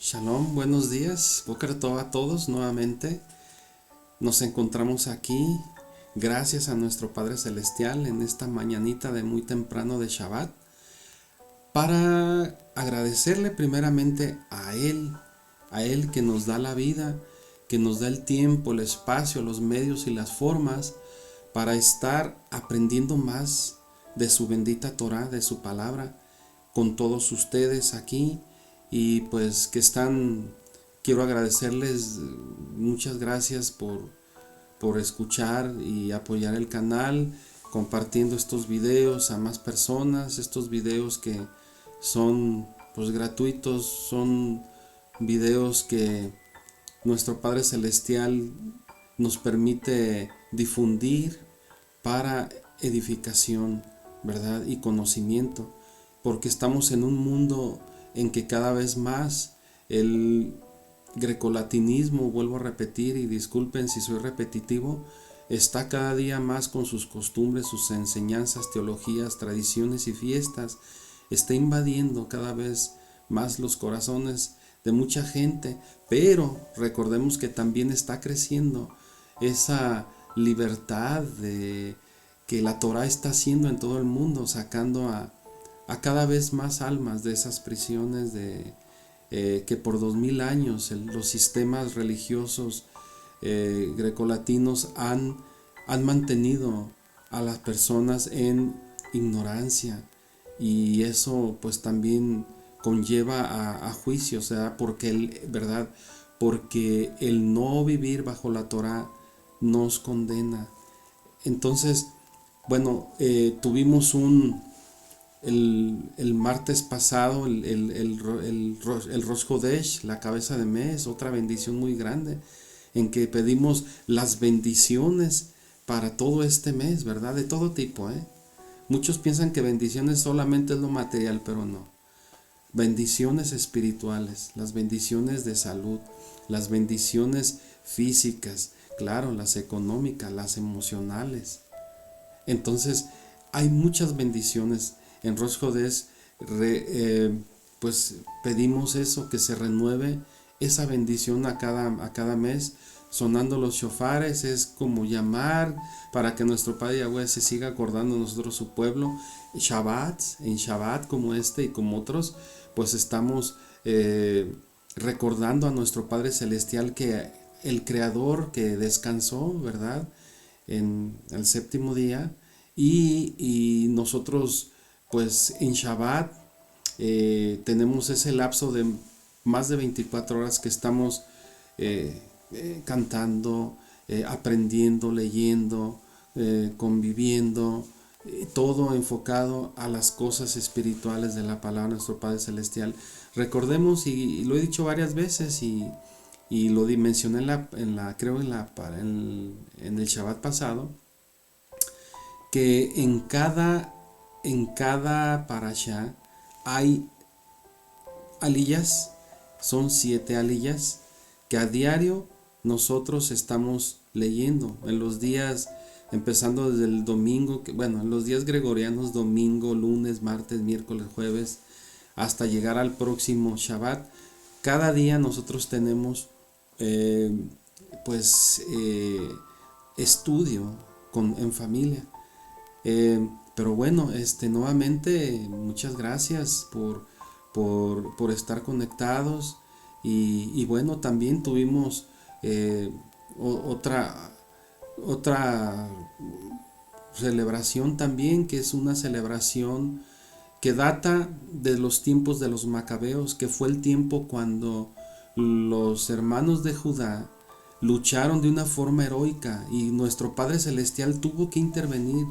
Shalom, buenos días, Boker Tov a todos nuevamente. Nos encontramos aquí gracias a nuestro Padre Celestial en esta mañanita de muy temprano de Shabbat para agradecerle primeramente a Él que nos da la vida, que nos da el tiempo, el espacio, los medios y las formas para estar aprendiendo más de su bendita Torah, de su palabra, con todos ustedes aquí. Y pues quiero agradecerles muchas gracias por escuchar y apoyar el canal, compartiendo estos videos a más personas, estos videos que son pues gratuitos, son videos que nuestro Padre Celestial nos permite difundir para edificación, ¿verdad? Y conocimiento, porque estamos en un mundo en que cada vez más el grecolatinismo, vuelvo a repetir y disculpen si soy repetitivo, está cada día más con sus costumbres, sus enseñanzas, teologías, tradiciones y fiestas, está invadiendo cada vez más los corazones de mucha gente, pero recordemos que también está creciendo esa libertad de que la Torah está haciendo en todo el mundo, sacando a cada vez más almas de esas prisiones que por 2000 años los sistemas religiosos grecolatinos han mantenido a las personas en ignorancia, y eso pues también conlleva a juicio, o sea, ¿verdad? Porque el no vivir bajo la Torah nos condena. Entonces, bueno, tuvimos el martes pasado el Rosh Hodesh, la cabeza de mes, otra bendición muy grande, en que pedimos las bendiciones para todo este mes, ¿verdad? De todo tipo, ¿eh? Muchos piensan que bendiciones solamente es lo material, pero no. Bendiciones espirituales, las bendiciones de salud, las bendiciones físicas, claro, las económicas, las emocionales. Entonces, hay muchas bendiciones. En Rosh Hodesh pues pedimos eso, que se renueve esa bendición a cada mes, sonando los shofares. Es como llamar para que nuestro Padre Yahweh se siga acordando de nosotros, su pueblo. En Shabbat como este y como otros, pues estamos recordando a nuestro Padre Celestial, que el Creador que descansó, ¿verdad?, en el séptimo día, y nosotros pues en Shabbat tenemos ese lapso de más de 24 horas que estamos cantando, aprendiendo, leyendo, conviviendo, todo enfocado a las cosas espirituales de la palabra de nuestro Padre Celestial. Recordemos, y lo he dicho varias veces, y lo mencioné en el Shabbat pasado, que en cada parasha hay aliyas, son 7 aliyas que a diario nosotros estamos leyendo en los días, empezando desde el domingo, en los días gregorianos, domingo, lunes, martes, miércoles, jueves, hasta llegar al próximo Shabbat. Cada día nosotros tenemos pues estudio en familia. Pero bueno, nuevamente muchas gracias por estar conectados, y bueno, también tuvimos otra celebración también, que es una celebración que data de los tiempos de los macabeos, que fue el tiempo cuando los hermanos de Judá lucharon de una forma heroica y nuestro Padre Celestial tuvo que intervenir.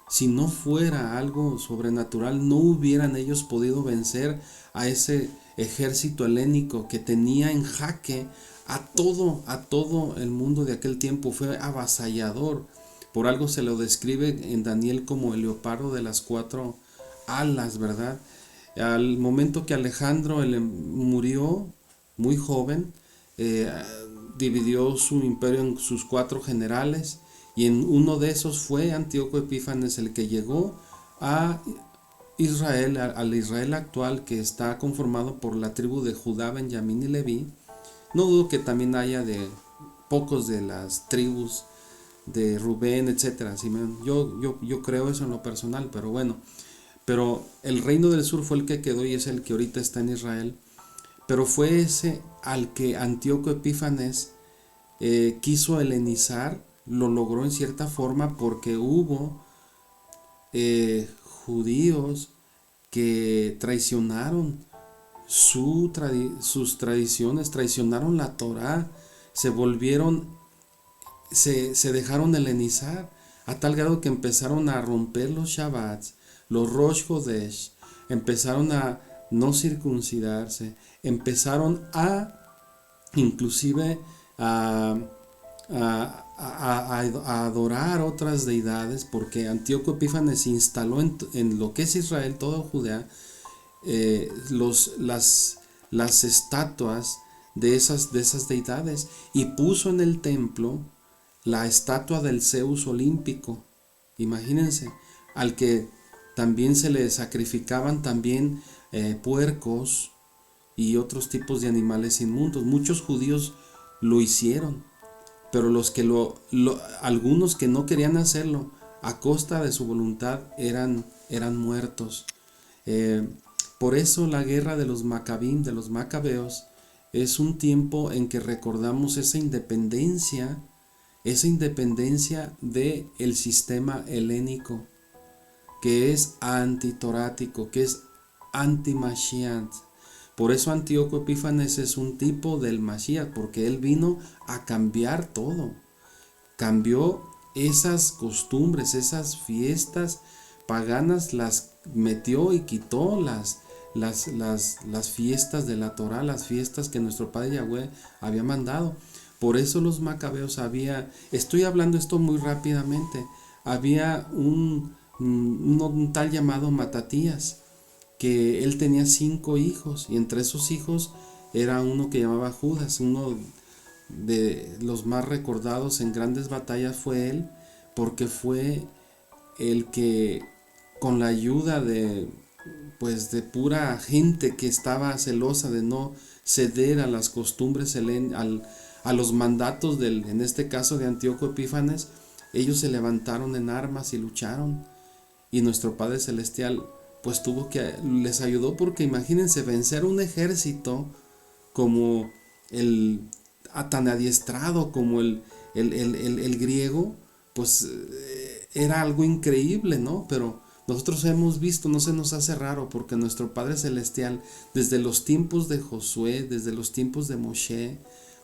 Si no fuera algo sobrenatural, no hubieran ellos podido vencer a ese ejército helénico que tenía en jaque a todo el mundo de aquel tiempo. Fue avasallador. Por algo se lo describe en Daniel como el leopardo de las 4 alas, ¿verdad? Al momento que Alejandro murió muy joven, dividió su imperio en sus 4 generales, y en uno de esos fue Antíoco Epífanes, el que llegó a Israel, al Israel actual, que está conformado por la tribu de Judá, Benjamín y Leví. No dudo que también haya de pocos de las tribus de Rubén, etcétera. Yo creo eso en lo personal, pero bueno. Pero el reino del sur fue el que quedó y es el que ahorita está en Israel. Pero fue ese al que Antíoco Epífanes quiso helenizar, lo logró en cierta forma porque hubo judíos que traicionaron sus tradiciones, traicionaron la Torá, se volvieron, se dejaron helenizar a tal grado que empezaron a romper los Shabbats, los Rosh Hodesh, empezaron a no circuncidarse, empezaron a inclusive a adorar otras deidades, porque Antíoco Epífanes se instaló en lo que es Israel, toda Judea, las estatuas de esas deidades, y puso en el templo la estatua del Zeus olímpico. Imagínense, al que también se le sacrificaban también puercos y otros tipos de animales inmundos. Muchos judíos lo hicieron, pero algunos que no querían hacerlo a costa de su voluntad eran muertos. Por eso la guerra de los Macabín, de los Macabeos, es un tiempo en que recordamos esa independencia de el sistema helénico, que es antitorático, que es anti-Mashiach. Por eso Antíoco Epífanes es un tipo del Mashiach, porque él vino a cambiar todo. Cambió esas costumbres, esas fiestas paganas, las metió y quitó las fiestas de la Torá, las fiestas que nuestro Padre Yahweh había mandado. Por eso los macabeos estoy hablando esto muy rápidamente, había un tal llamado Matatías, que él tenía 5 hijos, y entre esos hijos era uno que llamaba Judas. Uno de los más recordados en grandes batallas fue él, porque fue el que, con la ayuda de pura gente que estaba celosa de no ceder a las costumbres, a los mandatos en este caso de Antíoco Epífanes, ellos se levantaron en armas y lucharon, y nuestro Padre Celestial les ayudó, porque imagínense vencer un ejército como tan adiestrado como el griego, era algo increíble, ¿no? Pero nosotros hemos visto, no se nos hace raro, porque nuestro Padre Celestial, desde los tiempos de Josué, desde los tiempos de Moshe,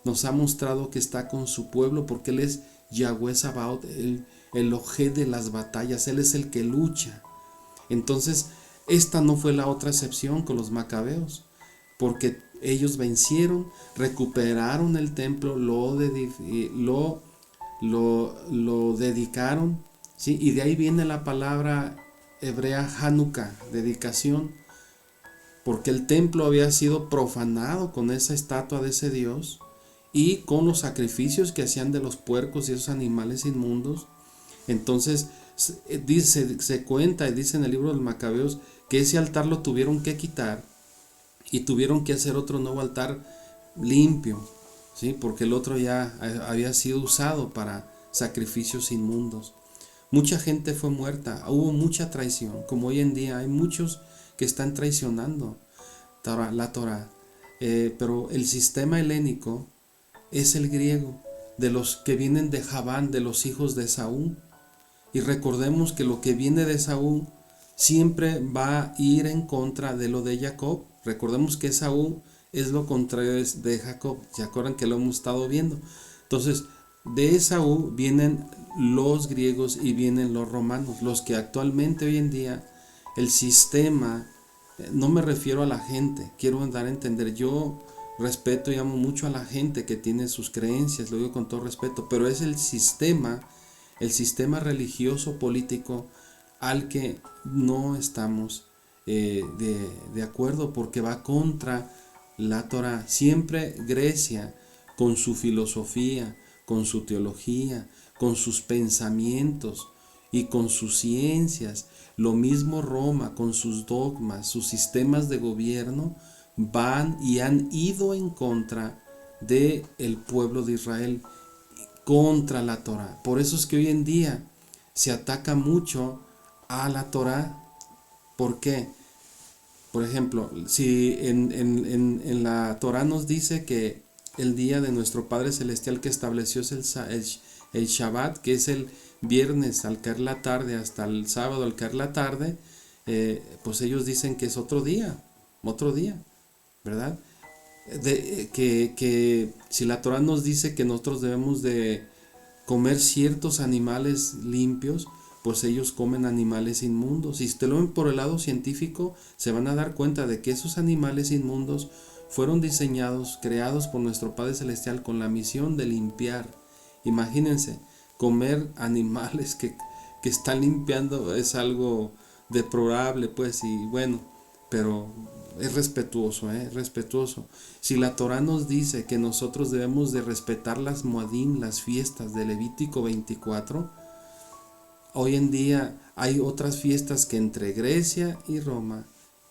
nos ha mostrado que está con su pueblo, porque Él es Yahweh Sabaoth, el Ojé de las batallas, Él es el que lucha. Entonces, esta no fue la otra excepción con los macabeos, porque ellos vencieron, recuperaron el templo, lo dedicaron, ¿sí? Y de ahí viene la palabra hebrea Hanukkah, dedicación, porque el templo había sido profanado con esa estatua de ese Dios y con los sacrificios que hacían de los puercos y esos animales inmundos. Entonces se cuenta y dice en el libro de los Macabeos que ese altar lo tuvieron que quitar y tuvieron que hacer otro nuevo altar limpio, ¿sí? Porque el otro ya había sido usado para sacrificios inmundos. Mucha gente fue muerta, hubo mucha traición, como hoy en día hay muchos que están traicionando la Torá. Pero el sistema helénico es el griego, de los que vienen de Javán, de los hijos de Esaú. Y recordemos que lo que viene de Esaú siempre va a ir en contra de lo de Jacob. Recordemos que Esaú es lo contrario de Jacob. ¿Se acuerdan que lo hemos estado viendo? Entonces, de Esaú vienen los griegos y vienen los romanos, los que actualmente hoy en día el sistema, no me refiero a la gente, quiero dar a entender, yo respeto y amo mucho a la gente que tiene sus creencias, lo digo con todo respeto, pero es el sistema religioso político al que no estamos de acuerdo, porque va contra la Torá. Siempre Grecia, con su filosofía, con su teología, con sus pensamientos, y con sus ciencias. Lo mismo Roma con sus dogmas, sus sistemas de gobierno, van y han ido en contra de el pueblo de Israel, contra la Torá. Por eso es que hoy en día se ataca mucho a la Torá. ¿Por qué? Por ejemplo, si en la Torá nos dice que el día de nuestro Padre Celestial que estableció es el Shabbat, que es el viernes al caer la tarde hasta el sábado al caer la tarde, pues ellos dicen que es otro día, ¿verdad? Que si la Torá nos dice que nosotros debemos de comer ciertos animales limpios, pues ellos comen animales inmundos. Y si te lo ven por el lado científico, se van a dar cuenta de que esos animales inmundos fueron diseñados, creados por nuestro Padre Celestial con la misión de limpiar. Imagínense, comer animales que están limpiando es algo deplorable, pues, y bueno, pero es respetuoso, respetuoso. Si la Torá nos dice que nosotros debemos de respetar las Moadim, las fiestas de Levítico 24, hoy en día hay otras fiestas que entre Grecia y Roma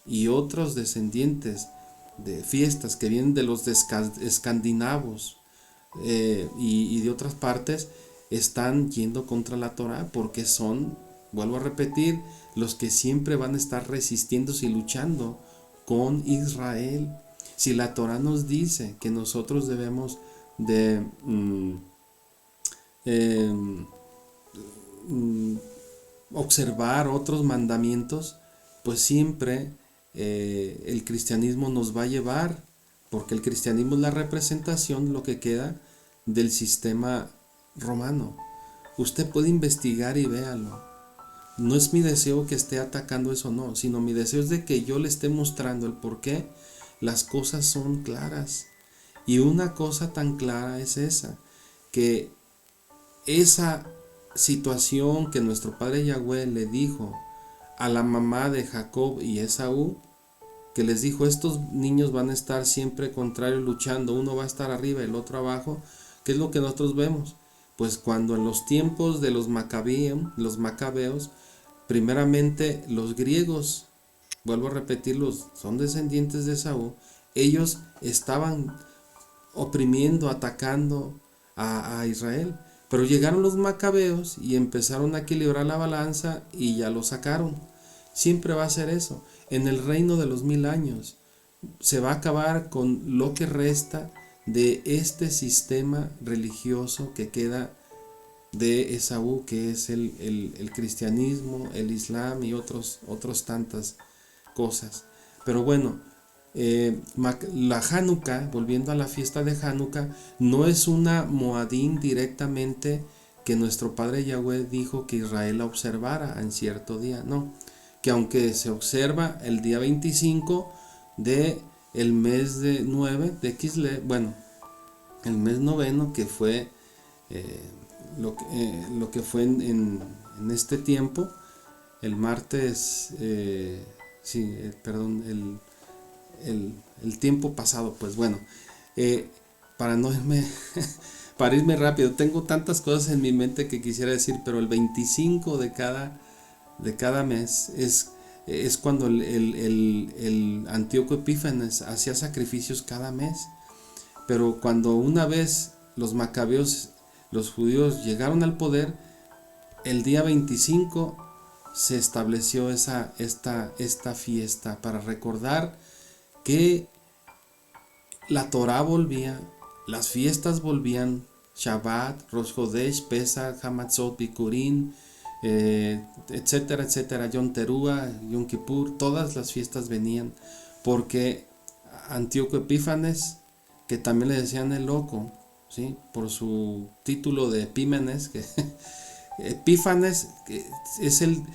y otros descendientes de fiestas que vienen de los escandinavos y de otras partes están yendo contra la Torá porque son, vuelvo a repetir, los que siempre van a estar resistiéndose y luchando con Israel. Si la Torá nos dice que nosotros debemos de observar otros mandamientos, pues siempre el cristianismo nos va a llevar, porque el cristianismo es la representación, lo que queda del sistema romano. Usted puede investigar y véalo. No es mi deseo que esté atacando eso, no, sino mi deseo es de que yo le esté mostrando el por qué las cosas son claras. Y una cosa tan clara es esa, que esa situación que nuestro padre Yahweh le dijo a la mamá de Jacob y Esaú, que les dijo, estos niños van a estar siempre contrarios luchando, uno va a estar arriba, el otro abajo, ¿qué es lo que nosotros vemos? Pues cuando en los tiempos de los macabeos, primeramente los griegos, vuelvo a repetirlos, son descendientes de Esaú, ellos estaban oprimiendo, atacando a Israel, pero llegaron los macabeos y empezaron a equilibrar la balanza y ya lo sacaron. Siempre va a ser eso. En el reino de los 1000 años se va a acabar con lo que resta de este sistema religioso que queda de Esaú, que es el cristianismo, el islam y otros tantas cosas. Pero bueno, la Hanukkah, volviendo a la fiesta de Hanukkah, no es una Moadim directamente que nuestro Padre Yahweh dijo que Israel la observara en cierto día, no, que aunque se observa el día 25 de el mes de 9 de Kislev, bueno, el mes noveno, que fue lo que fue en este tiempo, el martes, perdón, el tiempo pasado, pues bueno, para no irme, para irme rápido, tengo tantas cosas en mi mente que quisiera decir, pero el 25 de cada mes es cuando el Antíoco Epífanes hacía sacrificios cada mes. Pero cuando una vez los macabeos, los judíos, llegaron al poder, el día 25 se estableció esta fiesta para recordar que la Torá volvía, las fiestas volvían, Shabbat, Rosh Chodesh, Pesach, Hamatzot, Bikurim, etcétera, etcétera, Yom Teruah, Yom Kippur, todas las fiestas venían, porque Antíoco Epífanes, que también le decían el loco, ¿sí?, por su título de Epímenes, que Epífanes es el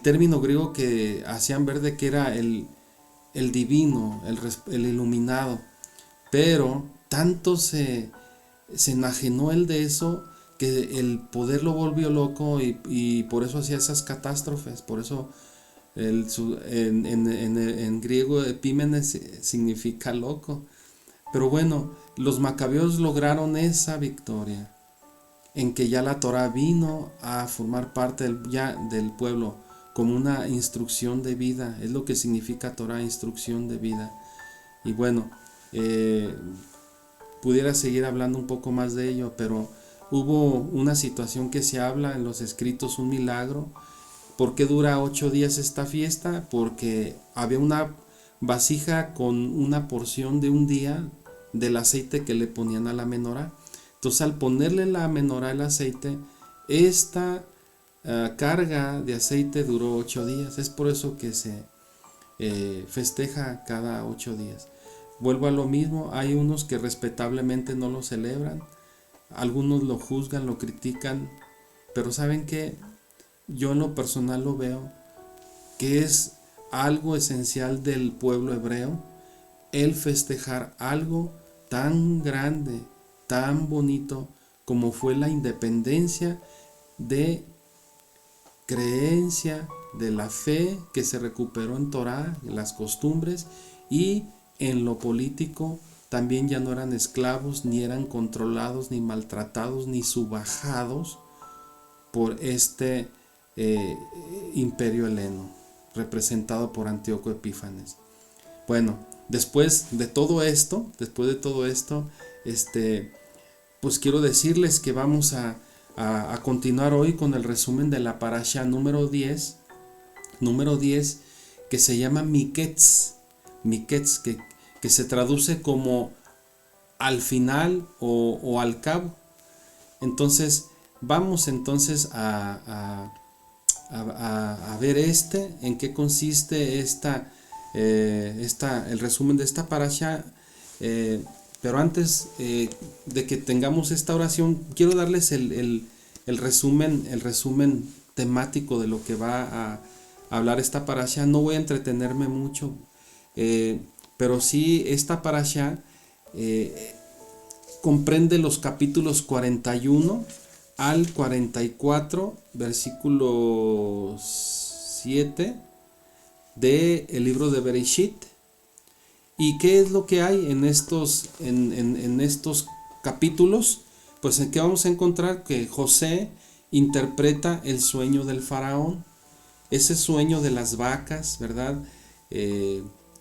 término griego que hacían ver de que era el divino, el iluminado, pero tanto se enajenó él de eso que el poder lo volvió loco y por eso hacía esas catástrofes. Por eso en griego Epímenes significa loco. Pero bueno, los macabeos lograron esa victoria en que ya la Torá vino a formar parte ya del pueblo como una instrucción de vida. Es lo que significa Torá, instrucción de vida. Y bueno, pudiera seguir hablando un poco más de ello, pero hubo una situación que se habla en los escritos, un milagro. ¿Por qué dura 8 días esta fiesta? Porque había una vasija con una porción de un día del aceite que le ponían a la menorá. Entonces, al ponerle la menorá el aceite, esta carga de aceite duró 8 días. Es por eso que se festeja cada 8 días. Vuelvo a lo mismo, hay unos que respetablemente no lo celebran, algunos lo juzgan, lo critican, pero ¿saben qué? Yo en lo personal lo veo que es algo esencial del pueblo hebreo el festejar algo tan grande, tan bonito como fue la independencia de creencia, de la fe que se recuperó en Torá, en las costumbres, y en lo político también ya no eran esclavos, ni eran controlados, ni maltratados, ni subajados por este imperio heleno, representado por Antíoco Epífanes. Bueno, después de todo esto, pues quiero decirles que vamos a continuar hoy con el resumen de la parasha número 10, que se llama Miketz, que se traduce como al final o al cabo. Entonces, vamos entonces a ver en qué consiste el resumen de esta parasha. Pero antes de que tengamos esta oración, quiero darles el resumen temático de lo que va a hablar esta parasha. No voy a entretenerme mucho, pero sí esta parasha comprende los capítulos 41 al 44, versículo 7 del libro de Bereshit. ¿Y qué es lo que hay en estos capítulos? Pues en que vamos a encontrar que José interpreta el sueño del faraón, ese sueño de las vacas, ¿verdad?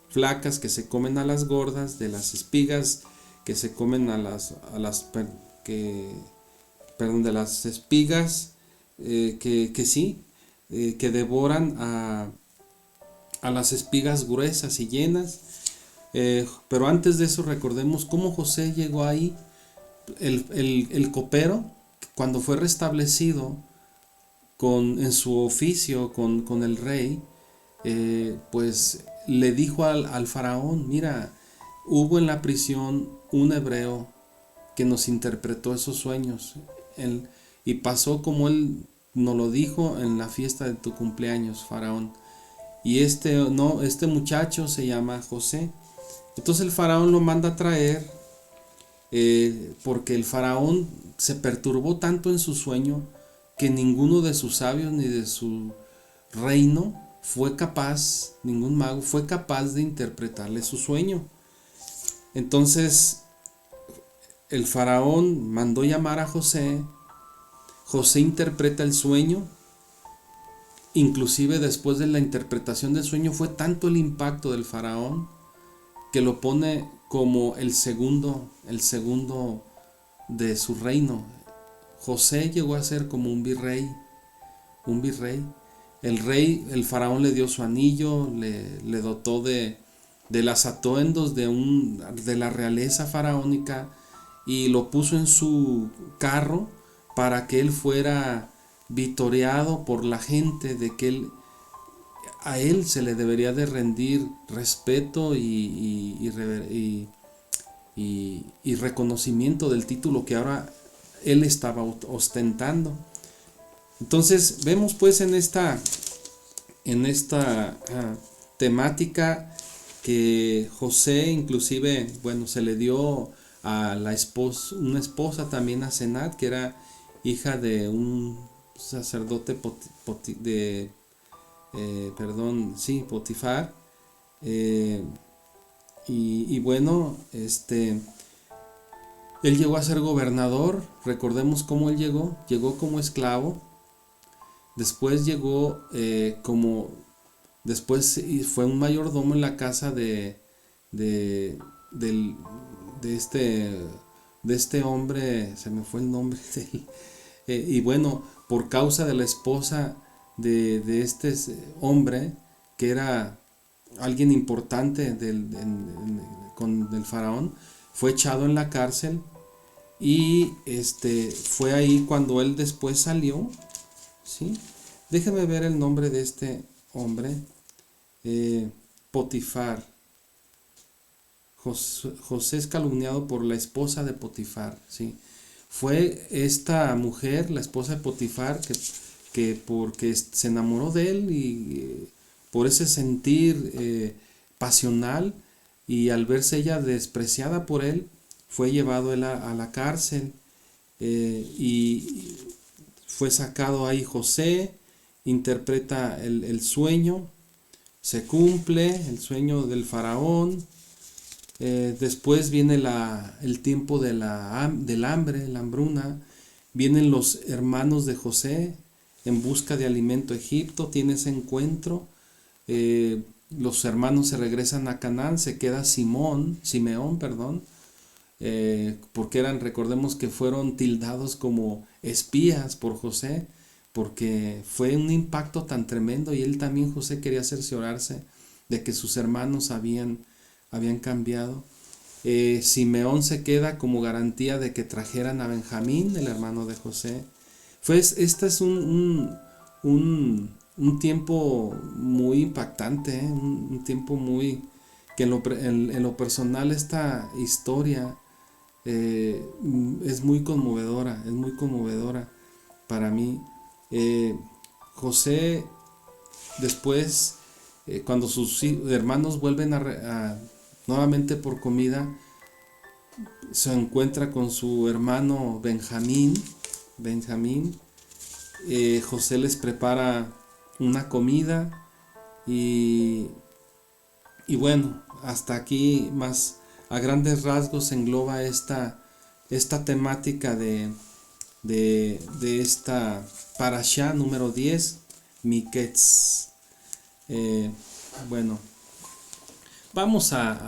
Flacas que se comen a las gordas, de las espigas que se comen de las espigas que devoran a las espigas gruesas y llenas. Pero antes de eso recordemos cómo José llegó ahí. El copero, cuando fue restablecido en su oficio con el rey, pues le dijo al faraón: mira, hubo en la prisión un hebreo que nos interpretó esos sueños, y pasó como él nos lo dijo en la fiesta de tu cumpleaños, faraón. Y este muchacho se llama José. Entonces el faraón lo manda a traer, porque el faraón se perturbó tanto en su sueño que ninguno de sus sabios ni de su reino ningún mago fue capaz de interpretarle su sueño. Entonces el faraón mandó llamar a José. José interpreta el sueño. Inclusive después de la interpretación del sueño fue tanto el impacto del faraón que lo pone como el segundo de su reino. José llegó a ser como un virrey. El faraón le dio su anillo, le dotó de los atuendos de la realeza faraónica, y lo puso en su carro para que él fuera vitoreado por la gente, de que a él se le debería de rendir respeto y reconocimiento del título que ahora él estaba ostentando. Entonces vemos pues en esta temática que José, inclusive, bueno, se le dio a una esposa también, a Senat, que era hija de un sacerdote Potifar. Y bueno, Él llegó a ser gobernador, recordemos cómo él llegó como esclavo, después llegó después fue un mayordomo en la casa de, del- de este hombre, se me fue el nombre de él, y bueno, por causa de la esposa de este hombre, que era alguien importante con el faraón, fue echado en la cárcel y fue ahí cuando él después salió, ¿sí? Déjame ver el nombre de este hombre, eh, Potifar. José es calumniado por la esposa de Potifar, ¿sí? Fue esta mujer, la esposa de Potifar, que porque se enamoró de él y por ese sentir pasional, y al verse ella despreciada por él, fue llevado él a la cárcel, y fue sacado ahí José, interpreta el sueño, se cumple el sueño del faraón. Después viene el tiempo del hambre, la hambruna. Vienen los hermanos de José en busca de alimento a Egipto. Tiene ese encuentro. Los hermanos se regresan a Canaán. Se queda Simeón, perdón. Porque recordemos que fueron tildados como espías por José, porque fue un impacto tan tremendo, y él también, José, quería cerciorarse de que sus hermanos habían cambiado. Simeón se queda como garantía de que trajeran a Benjamín, el hermano de José. Este es un tiempo muy impactante, un tiempo muy que en lo personal esta historia es muy conmovedora para mí. José después, cuando sus hermanos vuelven nuevamente por comida, se encuentra con su hermano Benjamín. José les prepara una comida, y, y bueno, hasta aquí más a grandes rasgos engloba esta temática de esta parashá número 10, Miketz. Bueno,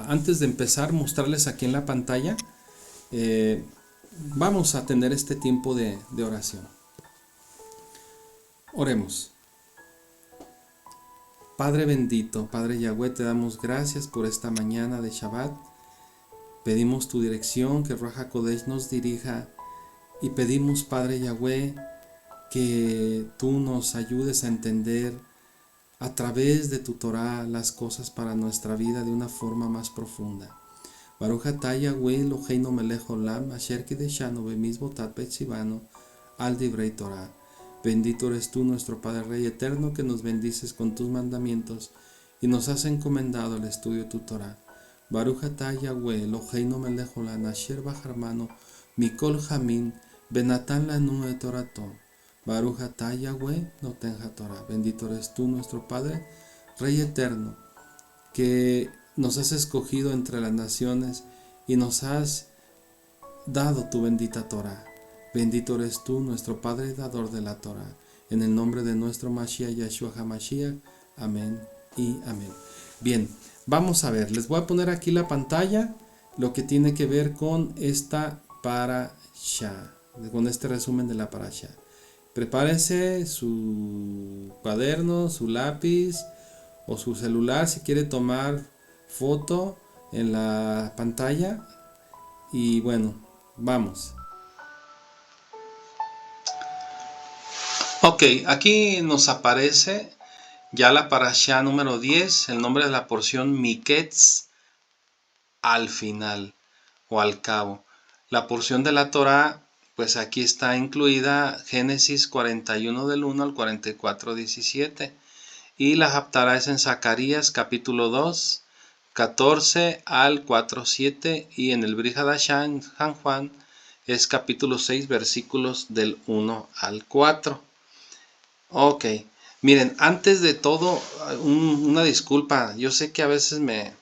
antes de empezar, mostrarles aquí en la pantalla, eh, vamos a tener este tiempo de oración. Oremos. Padre bendito, Padre Yahweh, te damos gracias por esta mañana de Shabbat. Pedimos tu dirección, que Ruach HaKodesh nos dirija, y pedimos, Padre Yahweh, que tú nos ayudes a entender a través de tu Torah las cosas para nuestra vida de una forma más profunda. Baruch atah Yahweh Eloheinu melech olam, asher kideshanu bemizvotat betzivanu al divrei Torah. Bendito eres tú, nuestro Padre Rey eterno, que nos bendices con tus mandamientos y nos has encomendado el estudio de tu Torah. Baruch atah Yahweh Eloheinu melech olam, asher bajarmanu mikol jamin benatan lanu et Torato. Baruch atah Yahweh noten haTorah. Bendito eres tú, nuestro Padre Rey eterno, que nos has escogido entre las naciones y nos has dado tu bendita Torah. Bendito eres tú, nuestro Padre dador de la Torah. En el nombre de nuestro Mashiach Yeshua HaMashiach. Amén y amén. Bien, vamos a ver. Les voy a poner aquí la pantalla lo que tiene que ver con esta parasha, con este resumen de la parasha. Prepárese su cuaderno, su lápiz o su celular si quiere tomar foto en la pantalla. Y bueno, vamos. Ok, aquí nos aparece ya la parashá número 10, el nombre de la porción Miketz, al final o al cabo. La porción de la Torah, pues aquí está incluida Génesis 41 del 1 al 44, 17. Y la Haftará es en Zacarías capítulo 2, 14 al 4, 7. Y en el Brit Hadashah en San Juan es capítulo 6, versículos del 1 al 4. Ok, miren, antes de todo, una disculpa. Yo sé que a veces me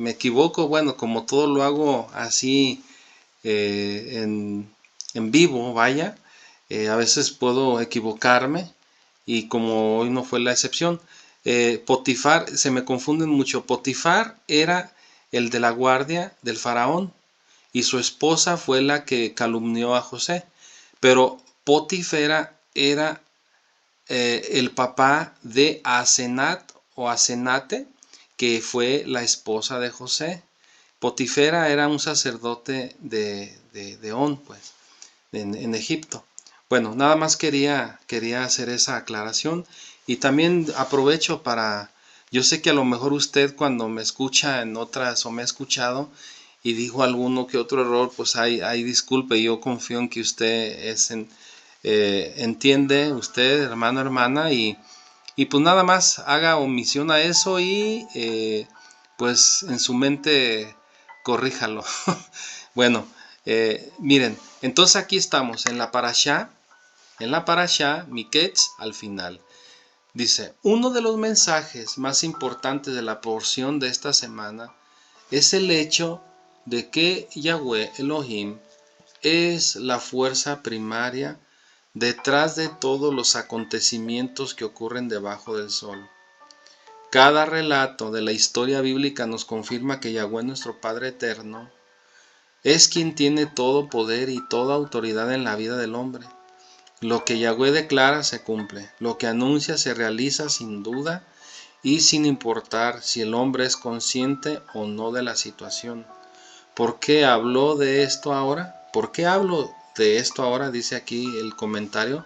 equivoco, bueno, como todo lo hago así en vivo, vaya. A veces puedo equivocarme y como hoy no fue la excepción. Potifar, se me confunden mucho. Potifar era el de la guardia del faraón y su esposa fue la que calumnió a José. Pero Potifera era el papá de Asenat o Asenate, que fue la esposa de José. Potifera era un sacerdote de On, pues, en Egipto. Bueno, nada más quería hacer esa aclaración y también aprovecho para, yo sé que a lo mejor usted cuando me escucha en otras o me ha escuchado y dijo alguno que otro error, pues hay disculpe, yo confío en que usted entiende, usted hermano, hermana, y pues nada más haga omisión a eso y pues en su mente corríjalo. Bueno, miren, entonces aquí estamos en la parashá Miketz al final. Dice, uno de los mensajes más importantes de la porción de esta semana es el hecho de que Yahweh Elohim es la fuerza primaria detrás de todos los acontecimientos que ocurren debajo del sol. Cada relato de la historia bíblica nos confirma que Yahweh, nuestro Padre eterno, es quien tiene todo poder y toda autoridad en la vida del hombre. Lo que Yahweh declara se cumple, lo que anuncia se realiza sin duda y sin importar si el hombre es consciente o no de la situación. ¿Por qué habló de esto ahora? ¿Por qué hablo de esto ahora? Dice aquí el comentario.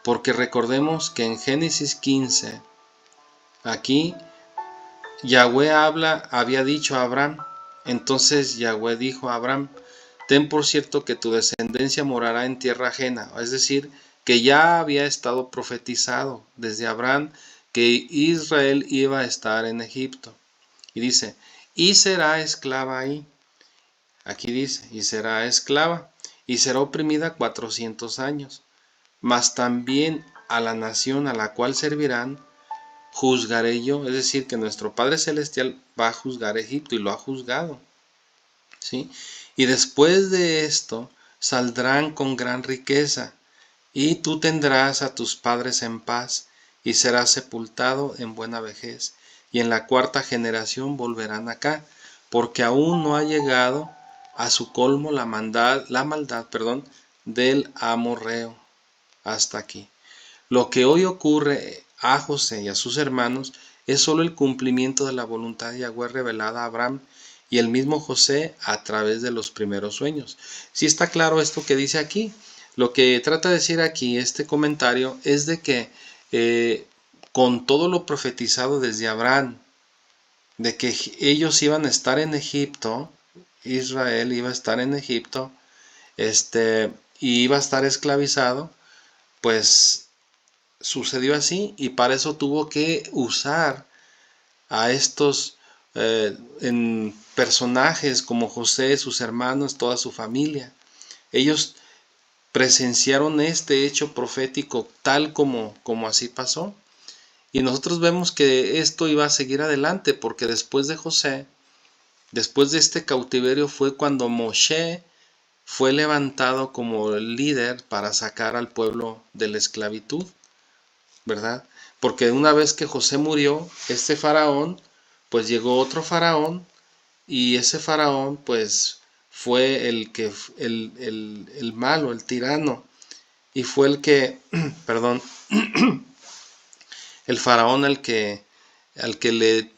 Porque recordemos que en Génesis 15, aquí Yahweh había dicho a Abraham. Entonces Yahweh dijo a Abraham, ten por cierto que tu descendencia morará en tierra ajena. Es decir, que ya había estado profetizado desde Abraham que Israel iba a estar en Egipto. Y dice, y será esclava ahí. Aquí dice, y será esclava, y será oprimida 400 años. Mas también a la nación a la cual servirán, juzgaré yo. Es decir, que nuestro Padre Celestial va a juzgar a Egipto y lo ha juzgado. ¿Sí? Y después de esto saldrán con gran riqueza, y tú tendrás a tus padres en paz, y serás sepultado en buena vejez, y en la cuarta generación volverán acá, porque aún no ha llegado a su colmo la maldad, del amorreo. Hasta aquí. Lo que hoy ocurre a José y a sus hermanos es solo el cumplimiento de la voluntad de Yahweh revelada a Abraham y el mismo José a través de los primeros sueños. Si está claro esto que dice aquí, lo que trata de decir aquí este comentario es de que con todo lo profetizado desde Abraham, de que ellos iban a estar en Egipto, Israel iba a estar en Egipto, y iba a estar esclavizado, pues sucedió así y para eso tuvo que usar a estos en personajes como José, sus hermanos, toda su familia. Ellos presenciaron este hecho profético tal como así pasó. Y nosotros vemos que esto iba a seguir adelante porque después de José, después de este cautiverio fue cuando Moshe fue levantado como el líder para sacar al pueblo de la esclavitud, ¿verdad? Porque una vez que José murió, este faraón, pues llegó otro faraón y ese faraón pues fue el malo, el tirano y fue el que, perdón, el faraón al que le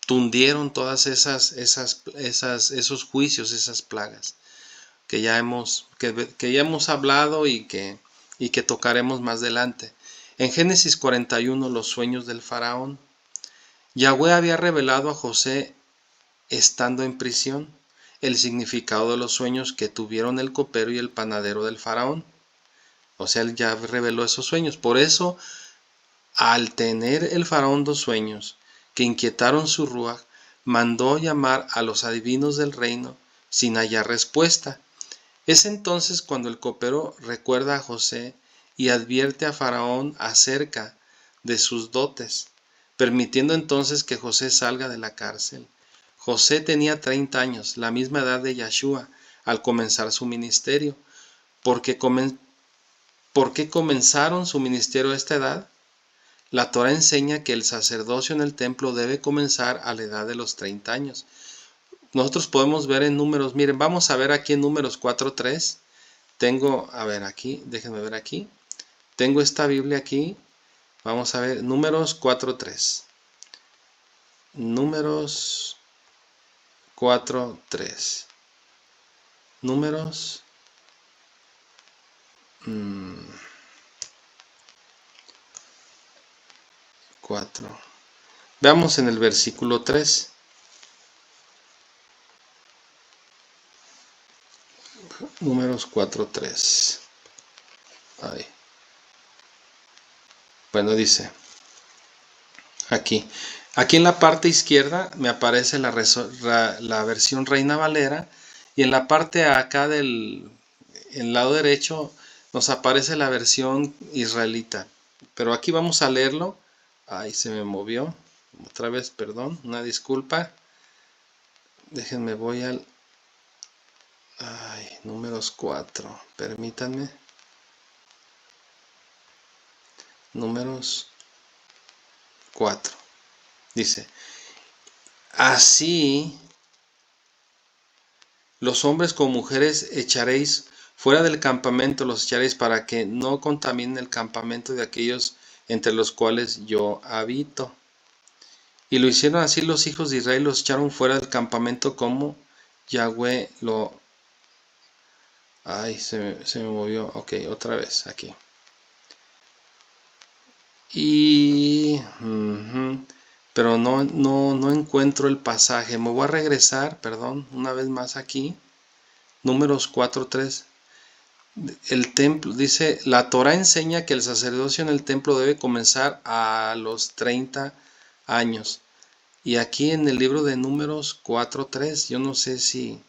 tundieron todas esos juicios, esas plagas que ya hemos hablado y que tocaremos más adelante. En Génesis 41, los sueños del faraón. Yahweh había revelado a José, estando en prisión, el significado de los sueños que tuvieron el copero y el panadero del faraón. O sea, él ya reveló esos sueños. Por eso, al tener el faraón dos sueños que inquietaron su ruaj, mandó llamar a los adivinos del reino sin hallar respuesta. Es entonces cuando el copero recuerda a José y advierte a Faraón acerca de sus dotes, permitiendo entonces que José salga de la cárcel. José tenía 30 años, la misma edad de Yahshua, al comenzar su ministerio. ¿Por qué comenzaron su ministerio a esta edad? La Torah enseña que el sacerdocio en el templo debe comenzar a la edad de los 30 años. Nosotros podemos ver en Números, miren, vamos a ver aquí en Números 4:3. Tengo, a ver aquí, déjenme ver aquí. Tengo esta Biblia aquí. Vamos a ver, Números 4:3. Números 4:3. Números 4. Veamos en el versículo 3. Números 4:3. Ahí. Bueno, dice aquí. Aquí en la parte izquierda me aparece la versión Reina Valera, y en la parte acá del lado derecho nos aparece la versión israelita. Pero aquí vamos a leerlo. Ay, se me movió. Otra vez, perdón, una disculpa. Déjenme, voy al... Ay, Números 4. Permítanme. Números 4. Dice, así los hombres con mujeres echaréis fuera del campamento, los echaréis para que no contaminen el campamento de aquellos entre los cuales yo habito. Y lo hicieron así los hijos de Israel, los echaron fuera del campamento como Yahweh lo... Ay, se me movió. Ok, otra vez aquí. Y... pero no encuentro el pasaje. Me voy a regresar, perdón, una vez más aquí. Números 4:3. El templo, dice, la Torah enseña que el sacerdocio en el templo debe comenzar a los 30 años. Y aquí en el libro de Números 4:3, yo no sé si...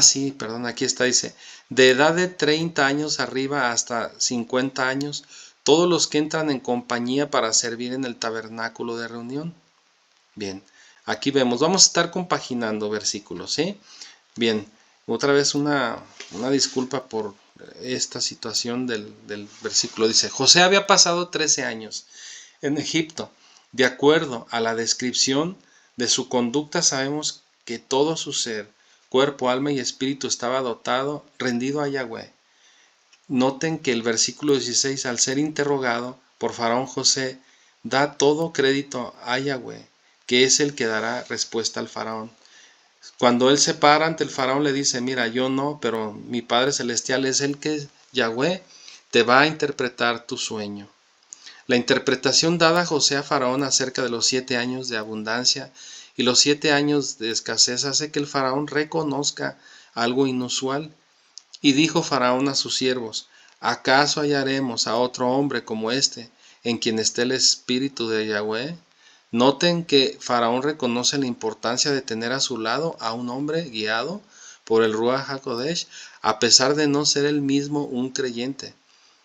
sí, perdón, aquí está, dice, de edad de 30 años arriba hasta 50 años, todos los que entran en compañía para servir en el tabernáculo de reunión. Bien, aquí vemos, vamos a estar compaginando versículos, ¿sí? Bien, otra vez una disculpa por esta situación del versículo. Dice, José había pasado 13 años en Egipto. De acuerdo a la descripción de su conducta, sabemos que todo su ser, cuerpo, alma y espíritu estaba dotado, rendido a Yahweh. Noten que el versículo 16, al ser interrogado por Faraón, José da todo crédito a Yahweh, que es el que dará respuesta al Faraón. Cuando él se para ante el Faraón, le dice, mira, yo no, pero mi Padre Celestial es el que, Yahweh, te va a interpretar tu sueño. La interpretación dada a José a Faraón acerca de los 7 años de abundancia y los 7 años de escasez hace que el Faraón reconozca algo inusual. Y dijo Faraón a sus siervos, ¿acaso hallaremos a otro hombre como este, en quien esté el espíritu de Yahweh? Noten que Faraón reconoce la importancia de tener a su lado a un hombre guiado por el Ruach HaKodesh, a pesar de no ser él mismo un creyente,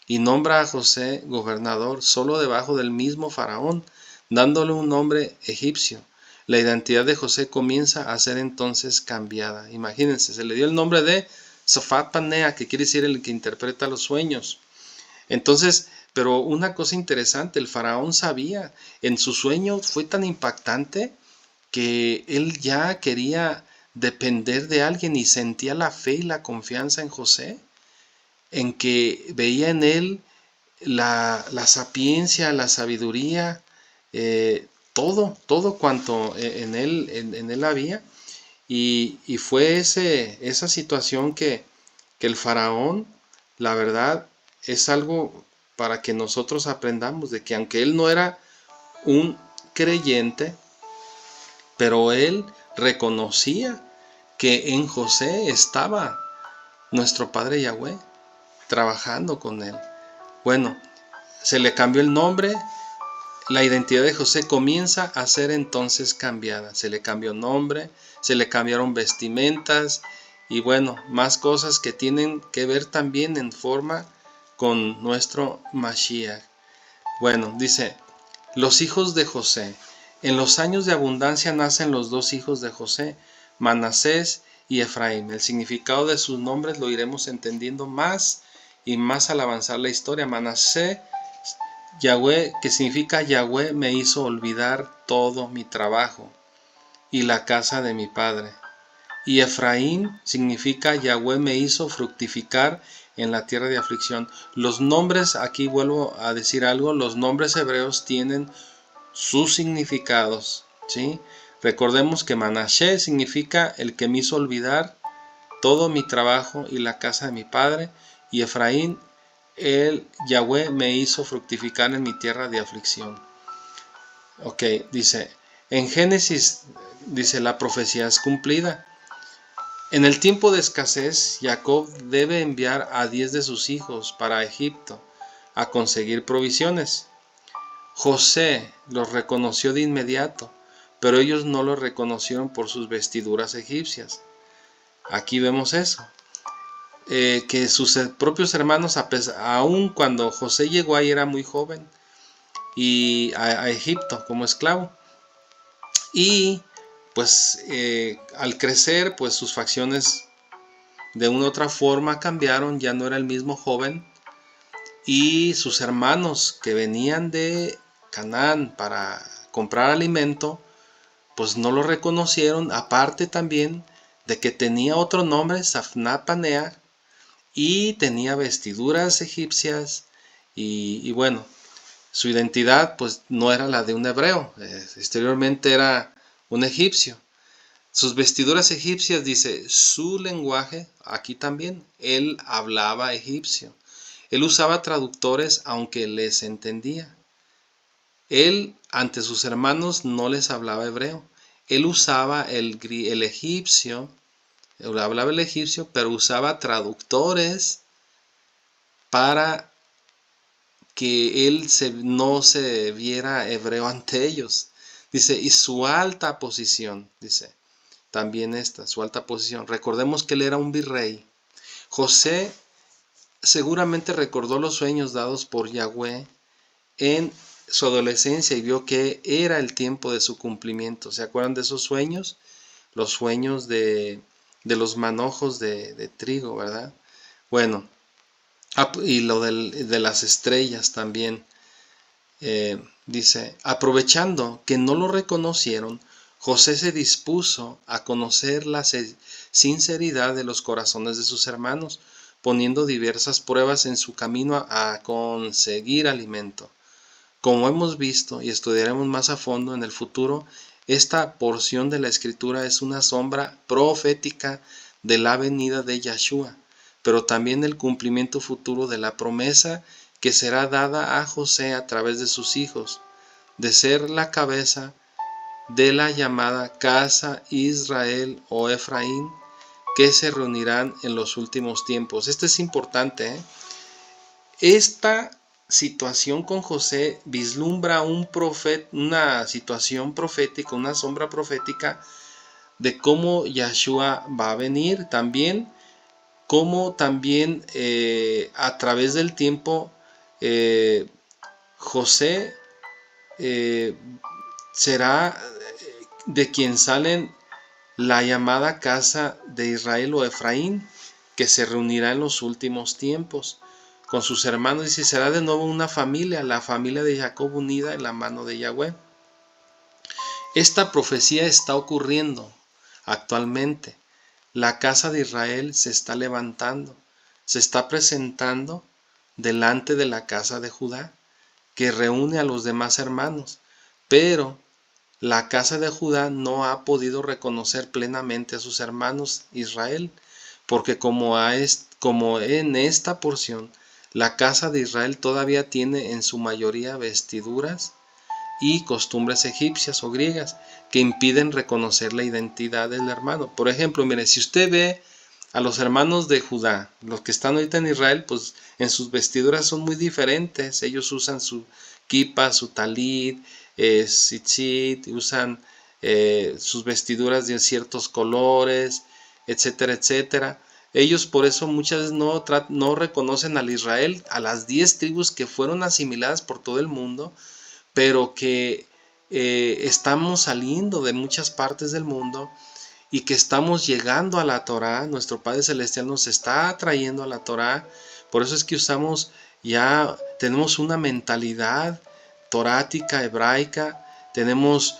y nombra a José gobernador solo debajo del mismo Faraón, dándole un nombre egipcio. La identidad de José comienza a ser entonces cambiada. Imagínense, se le dio el nombre de Sofat Panea, que quiere decir el que interpreta los sueños. Entonces, pero una cosa interesante, el faraón sabía, en su sueño fue tan impactante que él ya quería depender de alguien y sentía la fe y la confianza en José, en que veía en él la sapiencia, la sabiduría, todo cuanto en él había. Y fue esa situación que el faraón, la verdad, es algo para que nosotros aprendamos de que aunque él no era un creyente, pero él reconocía que en José estaba nuestro Padre Yahweh trabajando con él. Bueno, se le cambió el nombre, la identidad de José comienza a ser entonces cambiada. Se le cambió nombre, se le cambiaron vestimentas y bueno, más cosas que tienen que ver también en forma con nuestro Mashiach. Bueno, dice, los hijos de José. En los años de abundancia nacen los dos hijos de José, Manasés y Efraín. El significado de sus nombres lo iremos entendiendo más y más al avanzar la historia. Manasés, Yahweh, que significa Yahweh me hizo olvidar todo mi trabajo y la casa de mi padre. Y Efraín significa Yahweh me hizo fructificar en la tierra de aflicción. Los nombres, aquí vuelvo a decir algo, los nombres hebreos tienen sus significados, ¿sí? Recordemos que Manasés significa el que me hizo olvidar todo mi trabajo y la casa de mi padre, y Efraín, el Yahweh me hizo fructificar en mi tierra de aflicción. Ok, dice, en Génesis, dice, la profecía es cumplida. En el tiempo de escasez, Jacob debe enviar a 10 de sus hijos para Egipto a conseguir provisiones. José los reconoció de inmediato, pero ellos no lo reconocieron por sus vestiduras egipcias. Aquí vemos eso, que sus propios hermanos, aun cuando José llegó ahí era muy joven, y a Egipto como esclavo, y pues al crecer, pues sus facciones de una u otra forma cambiaron, ya no era el mismo joven, y sus hermanos que venían de Canaán para comprar alimento, pues no lo reconocieron, aparte también de que tenía otro nombre, Safnapanea, y tenía vestiduras egipcias, y bueno, su identidad pues no era la de un hebreo, exteriormente era un egipcio. Sus vestiduras egipcias, dice, su lenguaje, aquí también, él hablaba egipcio. Él usaba traductores aunque les entendía. Él ante sus hermanos no les hablaba hebreo. Él usaba el egipcio, él hablaba el egipcio, pero usaba traductores para que él no se viera hebreo ante ellos. Dice, y su alta posición, dice, también su alta posición. Recordemos que él era un virrey. José seguramente recordó los sueños dados por Yahweh en su adolescencia y vio que era el tiempo de su cumplimiento. ¿Se acuerdan de esos sueños? Los sueños de los manojos de trigo, ¿verdad? Bueno, y lo de las estrellas también. Dice, aprovechando que no lo reconocieron, José se dispuso a conocer la sinceridad de los corazones de sus hermanos, poniendo diversas pruebas en su camino a conseguir alimento. Como hemos visto y estudiaremos más a fondo en el futuro, esta porción de la escritura es una sombra profética de la venida de Yahshua, pero también el cumplimiento futuro de la promesa que será dada a José a través de sus hijos, de ser la cabeza de la llamada casa Israel o Efraín, que se reunirán en los últimos tiempos. Esto es importante, ¿eh? Esta situación con José vislumbra una situación profética, una sombra profética de cómo Yahshua va a venir también, cómo también a través del tiempo José será de quien salen la llamada casa de Israel o Efraín, que se reunirá en los últimos tiempos con sus hermanos, y si será de nuevo una familia, la familia de Jacob unida en la mano de Yahweh. Esta profecía está ocurriendo actualmente. La casa de Israel se está levantando, se está presentando delante de la casa de Judá, que reúne a los demás hermanos, pero la casa de Judá no ha podido reconocer plenamente a sus hermanos Israel, porque como en esta porción, la casa de Israel todavía tiene en su mayoría vestiduras y costumbres egipcias o griegas que impiden reconocer la identidad del hermano. Por ejemplo, mire, si usted ve a los hermanos de Judá, los que están ahorita en Israel, pues en sus vestiduras son muy diferentes. Ellos usan su kipa, su talit, tzitzit, usan sus vestiduras de ciertos colores, etcétera, etcétera. Ellos por eso muchas veces no reconocen al Israel, a las 10 tribus que fueron asimiladas por todo el mundo, pero que estamos saliendo de muchas partes del mundo, y que estamos llegando a la Torá. Nuestro Padre Celestial nos está trayendo a la Torá. Por eso es que tenemos una mentalidad torática, hebraica, tenemos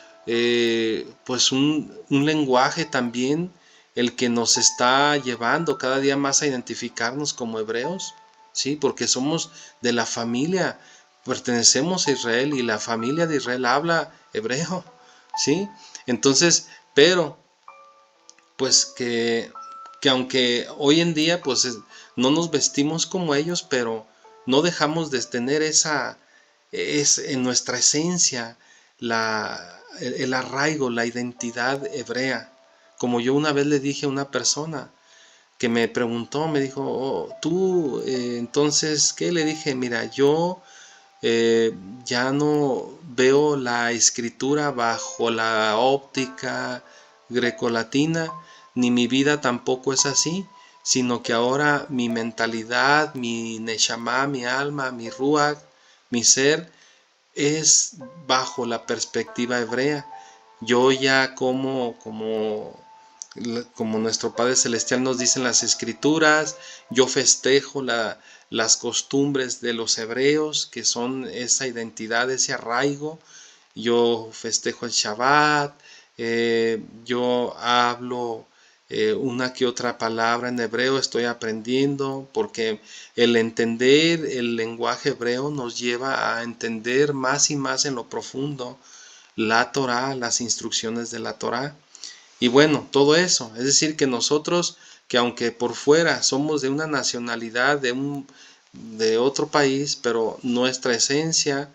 pues un lenguaje también, el que nos está llevando cada día más a identificarnos como hebreos, ¿sí? Porque somos de la familia, pertenecemos a Israel y la familia de Israel habla hebreo, ¿sí? Entonces, pero pues que aunque hoy en día pues no nos vestimos como ellos, pero no dejamos de tener es en nuestra esencia el arraigo, la identidad hebrea. Como yo una vez le dije a una persona que me preguntó, me dijo, "Oh, tú, entonces, ¿qué?". Le dije, mira, yo ya no veo la escritura bajo la óptica grecolatina, ni mi vida tampoco es así, sino que ahora mi mentalidad, mi neshama, mi alma, mi ruach, mi ser, es bajo la perspectiva hebrea. Yo ya como nuestro Padre Celestial nos dice en las Escrituras, yo festejo las costumbres de los hebreos, que son esa identidad, ese arraigo. Yo festejo el Shabbat, yo hablo una que otra palabra en hebreo, estoy aprendiendo, porque el entender el lenguaje hebreo nos lleva a entender más y más en lo profundo la Torá, las instrucciones de la Torá. Y bueno, todo eso, es decir, que nosotros, que aunque por fuera somos de una nacionalidad, de otro país, pero nuestra esencia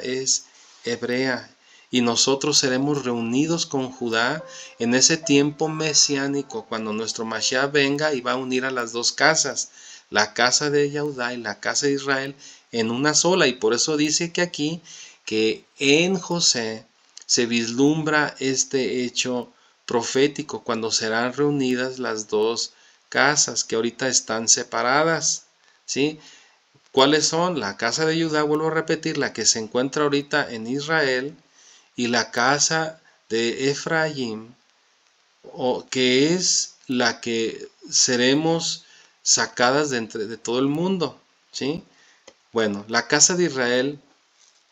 es hebrea. Y nosotros seremos reunidos con Judá en ese tiempo mesiánico, cuando nuestro Mashiach venga y va a unir a las dos casas, la casa de Yehudá y la casa de Israel, en una sola. Y por eso dice que aquí, que en José se vislumbra este hecho profético, cuando serán reunidas las dos casas que ahorita están separadas, ¿sí? ¿Cuáles son? La casa de Judá, vuelvo a repetir, la que se encuentra ahorita en Israel, y la casa de Efraín, que es la que seremos sacadas de todo el mundo, ¿sí? Bueno, la casa de Israel,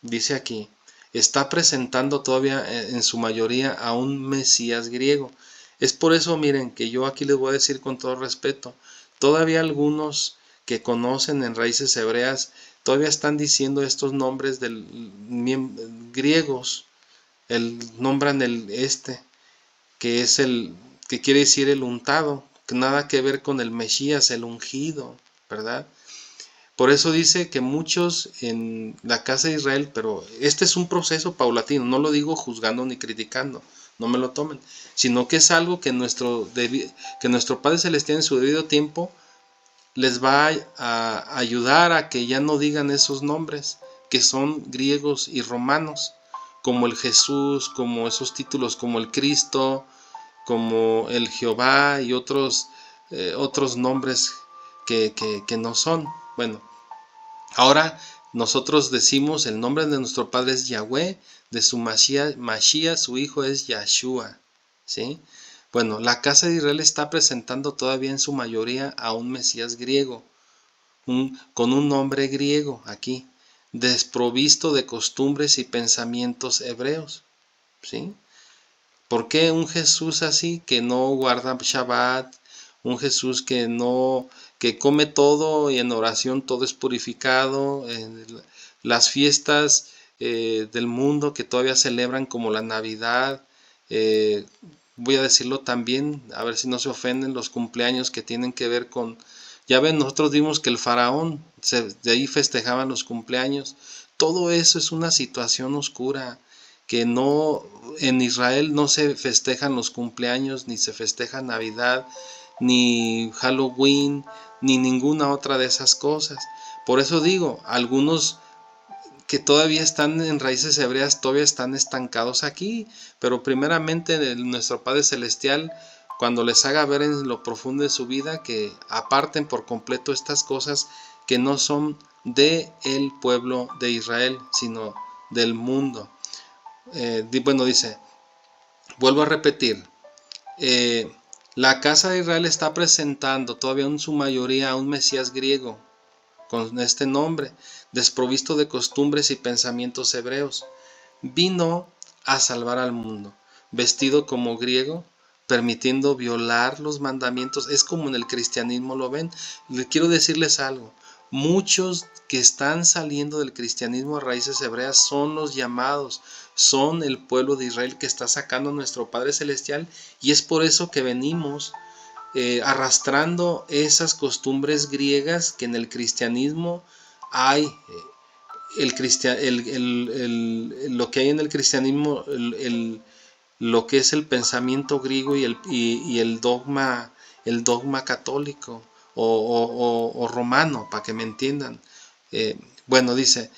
dice aquí, está presentando todavía en su mayoría a un Mesías griego. Es por eso, miren, que yo aquí les voy a decir con todo respeto, todavía algunos que conocen en raíces hebreas, todavía están diciendo estos nombres griegos, nombran que es que quiere decir el untado, que nada que ver con el Mesías, el ungido, ¿verdad? Por eso dice que muchos en la casa de Israel, pero este es un proceso paulatino, no lo digo juzgando ni criticando, no me lo tomen, sino que es algo que nuestro Padre Celestial en su debido tiempo les va a ayudar a que ya no digan esos nombres, que son griegos y romanos, como el Jesús, como esos títulos, como el Cristo, como el Jehová y otros nombres que no son. Bueno, ahora nosotros decimos el nombre de nuestro Padre es Yahweh, de su Mashiach, su hijo es Yahshua, ¿sí? Bueno, la casa de Israel está presentando todavía en su mayoría a un Mesías griego, con un nombre griego aquí, desprovisto de costumbres y pensamientos hebreos, ¿sí? ¿Por qué un Jesús así que no guarda Shabbat? Un Jesús que come todo y en oración todo es purificado. Las fiestas del mundo que todavía celebran como la Navidad. Voy a decirlo también, a ver si no se ofenden, los cumpleaños que tienen que ver con... Ya ven, nosotros vimos que el faraón, de ahí festejaban los cumpleaños. Todo eso es una situación oscura, que no, en Israel no se festejan los cumpleaños, ni se festeja Navidad, ni Halloween, ni ninguna otra de esas cosas. Por eso digo, algunos que todavía están en raíces hebreas, todavía están estancados aquí, pero primeramente nuestro Padre Celestial, cuando les haga ver en lo profundo de su vida, que aparten por completo estas cosas que no son de el pueblo de Israel, sino del mundo. Bueno, dice, vuelvo a repetir, la casa de Israel está presentando todavía en su mayoría a un Mesías griego con este nombre, desprovisto de costumbres y pensamientos hebreos. Vino a salvar al mundo, vestido como griego, permitiendo violar los mandamientos. Es como en el cristianismo lo ven. Le quiero decirles algo. Muchos que están saliendo del cristianismo a raíces hebreas son los llamados, son el pueblo de Israel que está sacando a nuestro Padre Celestial, y es por eso que venimos arrastrando esas costumbres griegas que en el cristianismo hay. Lo que hay en el cristianismo, lo que es el pensamiento griego y el dogma católico o romano, para que me entiendan. Bueno, dice,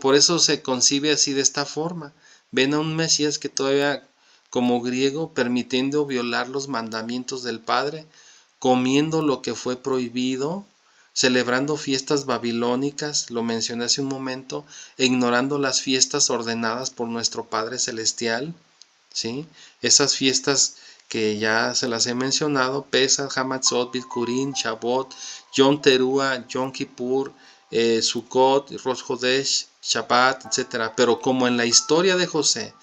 por eso se concibe así de esta forma. Ven a un Mesías que todavía como griego, permitiendo violar los mandamientos del Padre, comiendo lo que fue prohibido, celebrando fiestas babilónicas, lo mencioné hace un momento, e ignorando las fiestas ordenadas por nuestro Padre Celestial, ¿sí? Esas fiestas que ya se las he mencionado: Pesach, Hamatzot, Bikurim, Shavuot, Yom Teruah, Yom Kippur, Sukkot, Rosh Hodesh, Shabbat, etc. Pero como en la historia de José,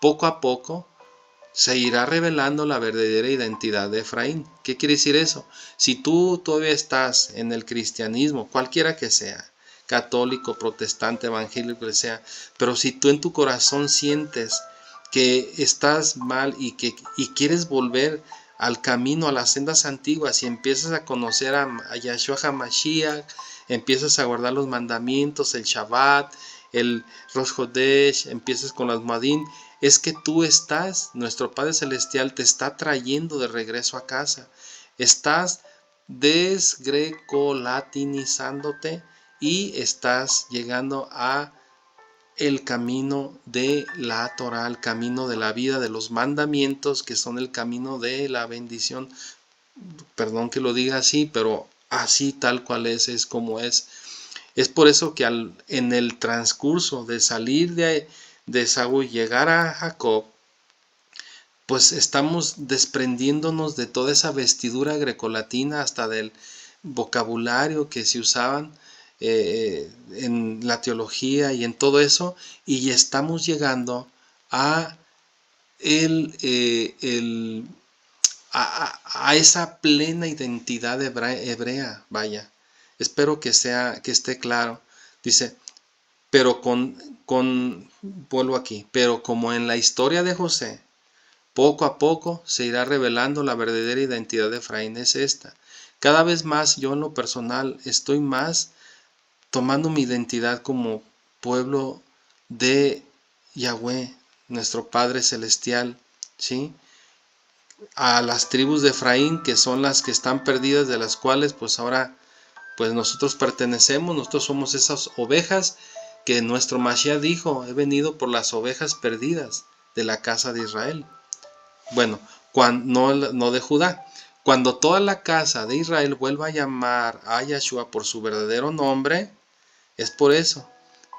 poco a poco se irá revelando la verdadera identidad de Efraín. ¿Qué quiere decir eso? Si tú todavía estás en el cristianismo, cualquiera que sea, católico, protestante, evangélico, que sea, pero si tú en tu corazón sientes que estás mal y quieres volver al camino, a las sendas antiguas, y empiezas a conocer a Yahshua HaMashiach, empiezas a guardar los mandamientos, el Shabbat, el Rosh Hodesh, empiezas con las Moadim, es que tú estás, nuestro Padre Celestial te está trayendo de regreso a casa. Estás desgrecolatinizándote y estás llegando a el camino de la Torah, el camino de la vida, de los mandamientos, que son el camino de la bendición. Perdón que lo diga así, pero así tal cual es como es. Es por eso que en el transcurso de salir de Esaú y llegar a Jacob, pues estamos desprendiéndonos de toda esa vestidura grecolatina, hasta del vocabulario que se usaban en la teología y en todo eso, y estamos llegando a, a esa plena identidad hebrea, vaya. Espero que esté claro. Dice, pero vuelvo aquí, pero como en la historia de José, poco a poco se irá revelando la verdadera identidad de Efraín. Es esta. Cada vez más yo en lo personal estoy más tomando mi identidad como pueblo de Yahweh, nuestro Padre Celestial, ¿sí? A las tribus de Efraín, que son las que están perdidas, de las cuales pues ahora pues nosotros pertenecemos, nosotros somos esas ovejas que nuestro Mashiach dijo: he venido por las ovejas perdidas de la casa de Israel. Bueno, no de Judá. Cuando toda la casa de Israel vuelva a llamar a Yahshua por su verdadero nombre, es por eso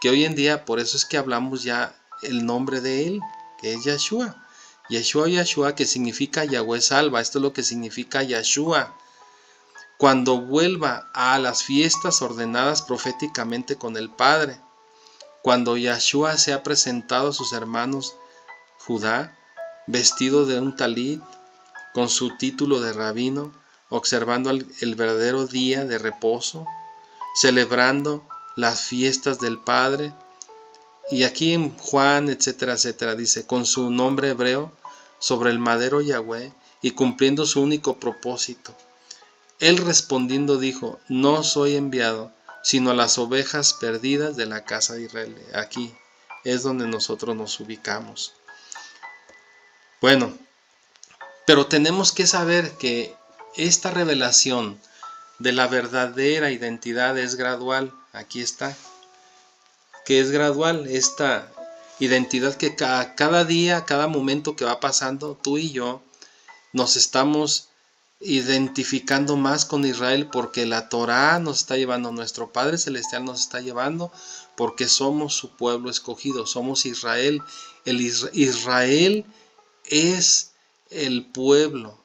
que hoy en día, por eso es que hablamos ya el nombre de él, que es Yahshua. Yahshua, que significa Yahweh salva. Esto es lo que significa Yahshua. Cuando vuelva a las fiestas ordenadas proféticamente con el Padre, cuando Yahshua se ha presentado a sus hermanos Judá, vestido de un talit, con su título de rabino, observando el verdadero día de reposo, celebrando las fiestas del Padre. Y aquí en Juan, etcétera, etcétera, dice, con su nombre hebreo sobre el madero Yahweh, y cumpliendo su único propósito. Él respondiendo dijo: no soy enviado, sino a las ovejas perdidas de la casa de Israel. Aquí es donde nosotros nos ubicamos. Bueno, pero tenemos que saber que esta revelación de la verdadera identidad es gradual. Aquí está, que es gradual esta identidad, que cada día, cada momento que va pasando, tú y yo nos estamos identificando más con Israel, porque la Torá nos está llevando, nuestro Padre Celestial nos está llevando, porque somos su pueblo escogido, somos Israel. Israel es el pueblo,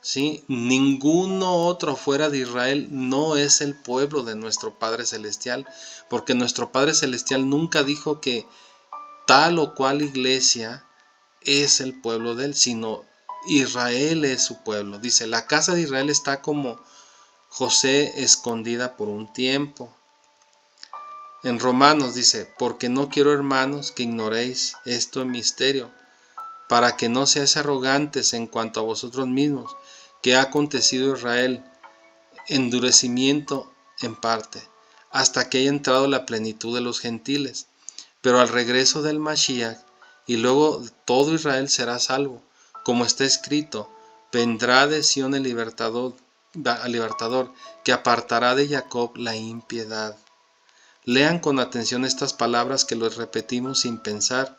¿sí? Ninguno otro fuera de Israel no es el pueblo de nuestro Padre Celestial, porque nuestro Padre Celestial nunca dijo que tal o cual iglesia es el pueblo de él, sino Israel es su pueblo. Dice, la casa de Israel está como José escondida por un tiempo. En Romanos dice, porque no quiero, hermanos, que ignoréis esto en misterio, para que no seáis arrogantes en cuanto a vosotros mismos, que ha acontecido Israel, endurecimiento en parte, hasta que haya entrado la plenitud de los gentiles. Pero al regreso del Mashiach, y luego todo Israel será salvo, como está escrito, vendrá de Sión el libertador, que apartará de Jacob la impiedad. Lean con atención estas palabras que los repetimos sin pensar.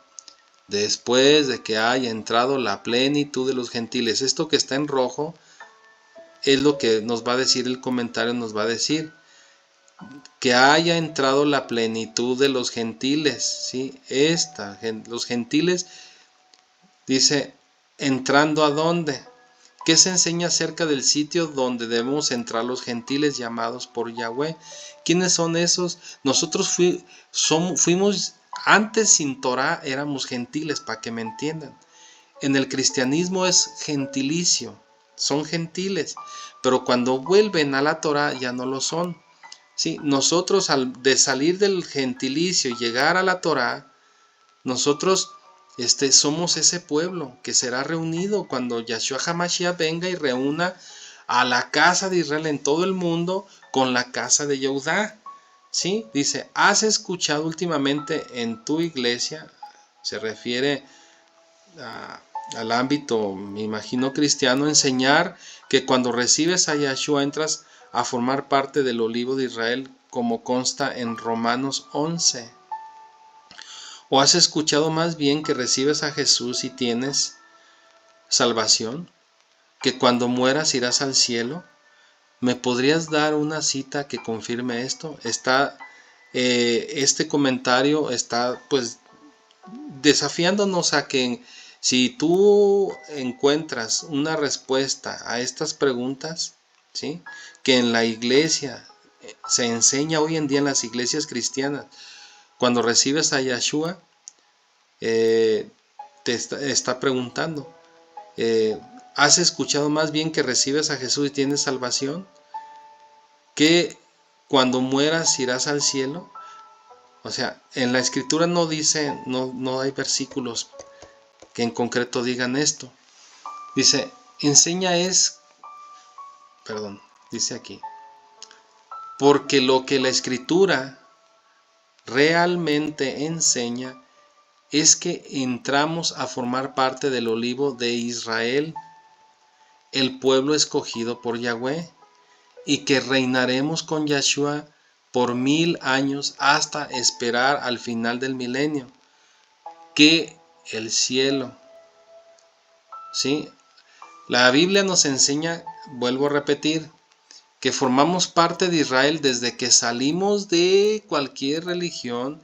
Después de que haya entrado la plenitud de los gentiles. Esto que está en rojo es lo que nos va a decir el comentario, nos va a decir que haya entrado la plenitud de los gentiles, ¿sí? Los gentiles, dice, entrando ¿a dónde? ¿Qué se enseña acerca del sitio donde debemos entrar los gentiles llamados por Yahweh? ¿Quiénes son esos? Nosotros fuimos, antes sin Torah éramos gentiles, para que me entiendan. En el cristianismo es gentilicio, son gentiles, pero cuando vuelven a la Torah ya no lo son. ¿Sí? Nosotros de salir del gentilicio y llegar a la Torah, nosotros somos ese pueblo que será reunido cuando Yahshua HaMashiach venga y reúna a la casa de Israel en todo el mundo con la casa de Yehudá. ¿Sí? Dice, ¿has escuchado últimamente en tu iglesia? Se refiere al ámbito, me imagino, cristiano, enseñar que cuando recibes a Yahshua entras a formar parte del olivo de Israel, como consta en Romanos 11. ¿O has escuchado más bien que recibes a Jesús y tienes salvación? ¿Que cuando mueras irás al cielo? ¿Me podrías dar una cita que confirme esto? Este comentario está pues desafiándonos a que si tú encuentras una respuesta a estas preguntas, ¿sí? Que en la iglesia se enseña hoy en día en las iglesias cristianas, cuando recibes a Yahshua, te está preguntando, ¿has escuchado más bien que recibes a Jesús y tienes salvación? ¿Que cuando mueras irás al cielo? O sea, en la escritura no dice, no hay versículos que en concreto digan esto. Dice, dice aquí, porque lo que la escritura realmente enseña es que entramos a formar parte del olivo de Israel, el pueblo escogido por Yahweh, y que reinaremos con Yahshua por 1000 años hasta esperar al final del milenio, que el cielo, ¿sí? La Biblia nos enseña, vuelvo a repetir, que formamos parte de Israel desde que salimos de cualquier religión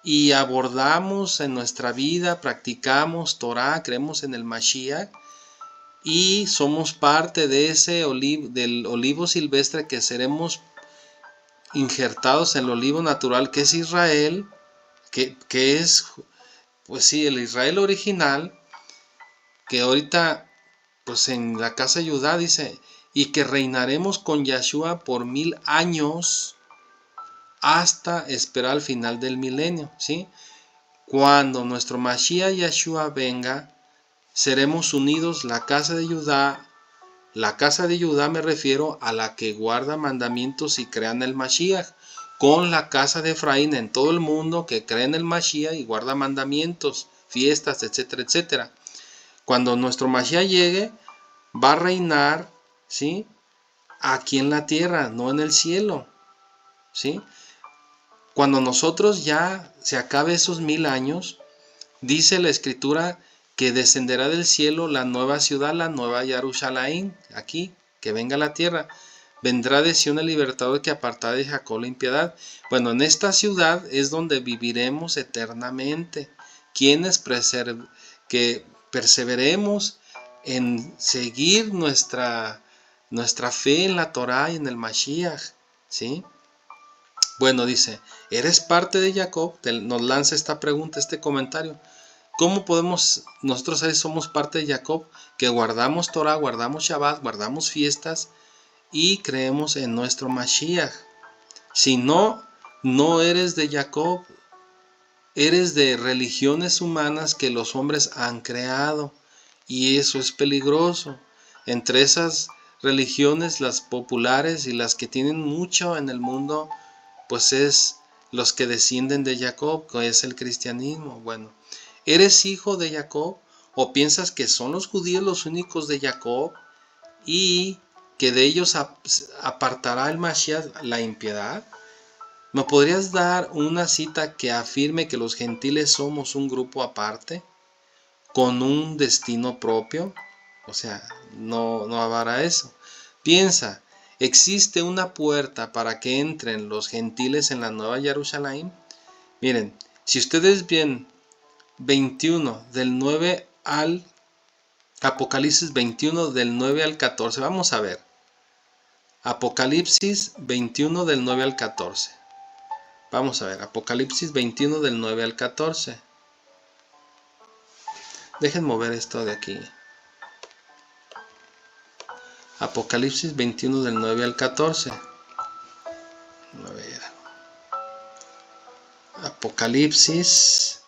y abordamos en nuestra vida, practicamos Torah, creemos en el Mashiach y somos parte de ese del olivo silvestre, que seremos injertados en el olivo natural que es Israel, que es, pues sí, el Israel original, que ahorita pues en la casa de Judá dice, y que reinaremos con Yahshua por 1000 años hasta esperar el final del milenio, ¿sí? Cuando nuestro Mashiach Yahshua venga, seremos unidos la casa de Judá. La casa de Judá me refiero a la que guarda mandamientos y crea en el Mashiach, con la casa de Efraín en todo el mundo que cree en el Mashiach y guarda mandamientos, fiestas, etcétera, etcétera. Cuando nuestro Mashiach llegue, va a reinar, ¿sí? Aquí en la tierra, no en el cielo, ¿sí? Cuando nosotros ya se acabe esos 1000 años, dice la escritura que descenderá del cielo la nueva ciudad, la nueva Jerusalén, aquí, que venga a la tierra. Vendrá de Sión el libertador que apartará de Jacob la impiedad. Bueno, en esta ciudad es donde viviremos eternamente. Quienes que perseveremos en seguir nuestra fe en la Torá y en el Mashiach, ¿sí? Bueno, dice, ¿eres parte de Jacob? Nos lanza esta pregunta, este comentario. ¿Cómo podemos, nosotros somos parte de Jacob, que guardamos Torah, guardamos Shabbat, guardamos fiestas y creemos en nuestro Mashiach? Si no, no eres de Jacob, eres de religiones humanas que los hombres han creado, y eso es peligroso. Entre esas religiones, las populares y las que tienen mucho en el mundo, pues es los que descienden de Jacob, que es el cristianismo. Bueno, ¿eres hijo de Jacob o piensas que son los judíos los únicos de Jacob y que de ellos apartará el Mashiach la impiedad? ¿Me podrías dar una cita que afirme que los gentiles somos un grupo aparte, con un destino propio? O sea, no habrá eso. Piensa, ¿existe una puerta para que entren los gentiles en la Nueva Jerusalén? Miren, si ustedes ven 21 del 9 al Apocalipsis 21 del 9 al 14, vamos a ver. Apocalipsis 21 del 9 al 14. Vamos a ver, Apocalipsis 21 del 9 al 14. Dejen mover esto de aquí. Apocalipsis 21 del 9 al 14. A ver. Apocalipsis.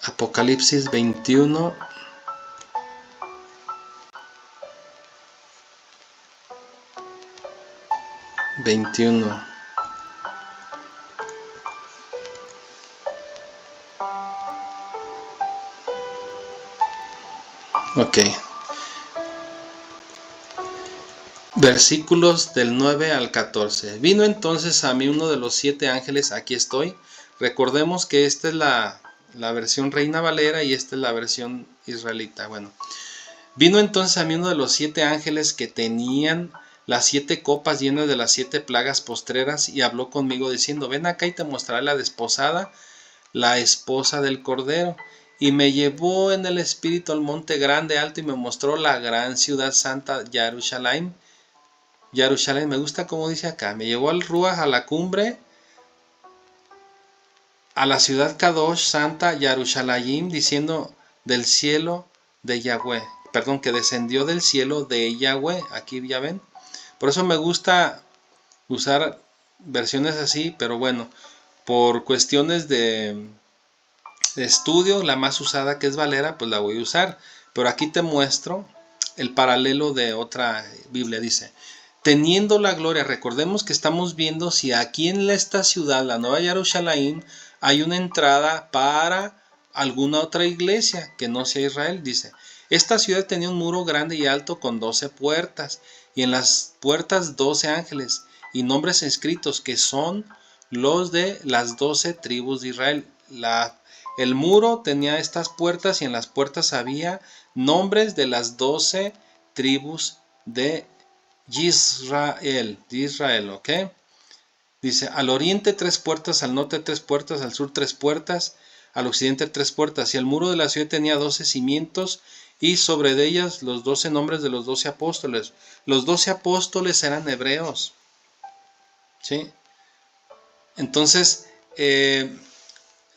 Apocalipsis 21. Ok. Versículos del 9 al 14. Vino entonces a mí uno de los 7 ángeles, aquí estoy. Recordemos que esta es la versión Reina Valera y esta es la versión israelita. Bueno, vino entonces a mí uno de los 7 ángeles que tenían las 7 copas llenas de las 7 plagas postreras y habló conmigo diciendo, ven acá y te mostraré la desposada, la esposa del Cordero. Y me llevó en el espíritu al monte grande alto y me mostró la gran ciudad santa Jerusalén. Jerusalén, me gusta como dice acá, me llevó al Ruach, a la cumbre, a la ciudad Kadosh, santa Jerusalén, diciendo del cielo de Yahweh, perdón, que descendió del cielo de Yahweh, aquí ya ven. Por eso me gusta usar versiones así, pero bueno, por cuestiones de estudio, la más usada que es Valera, pues la voy a usar. Pero aquí te muestro el paralelo de otra Biblia, dice, teniendo la gloria, recordemos que estamos viendo si aquí en esta ciudad, la Nueva Jerusalén, hay una entrada para alguna otra iglesia que no sea Israel, dice. Esta ciudad tenía un muro grande y alto con 12 puertas, y en las puertas 12 ángeles, y nombres escritos que son los de las 12 tribus de Israel. El muro tenía estas puertas y en las puertas había nombres de las 12 tribus de Israel, ¿ok? Dice, al oriente 3 puertas, al norte 3 puertas, al sur 3 puertas, al occidente 3 puertas. Y el muro de la ciudad tenía 12 cimientos y sobre de ellas los 12 nombres de los 12 apóstoles. Los 12 apóstoles eran hebreos, ¿sí? Entonces,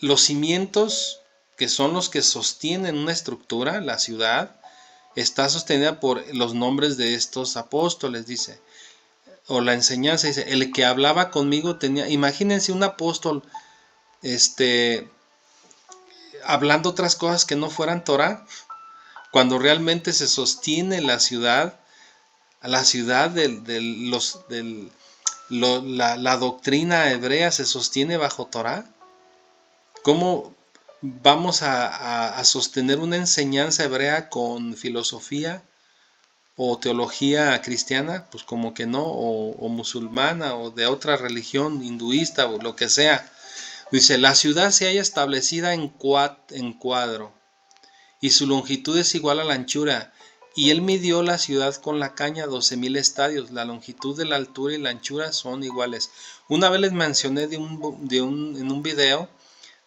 los cimientos, que son los que sostienen una estructura, la ciudad, está sostenida por los nombres de estos apóstoles, dice. O la enseñanza, dice, el que hablaba conmigo tenía, imagínense un apóstol, hablando otras cosas que no fueran Torah, cuando realmente se sostiene la ciudad la doctrina hebrea se sostiene bajo Torah. ¿Cómo vamos a sostener una enseñanza hebrea con filosofía o teología cristiana? Pues como que no, o musulmana, o de otra religión, hinduista, o lo que sea. Dice, la ciudad se halla establecida en cuadro, y su longitud es igual a la anchura, Y él midió la ciudad con la caña 12,000 estadios. La longitud de la altura y la anchura son iguales. Una vez les mencioné en un video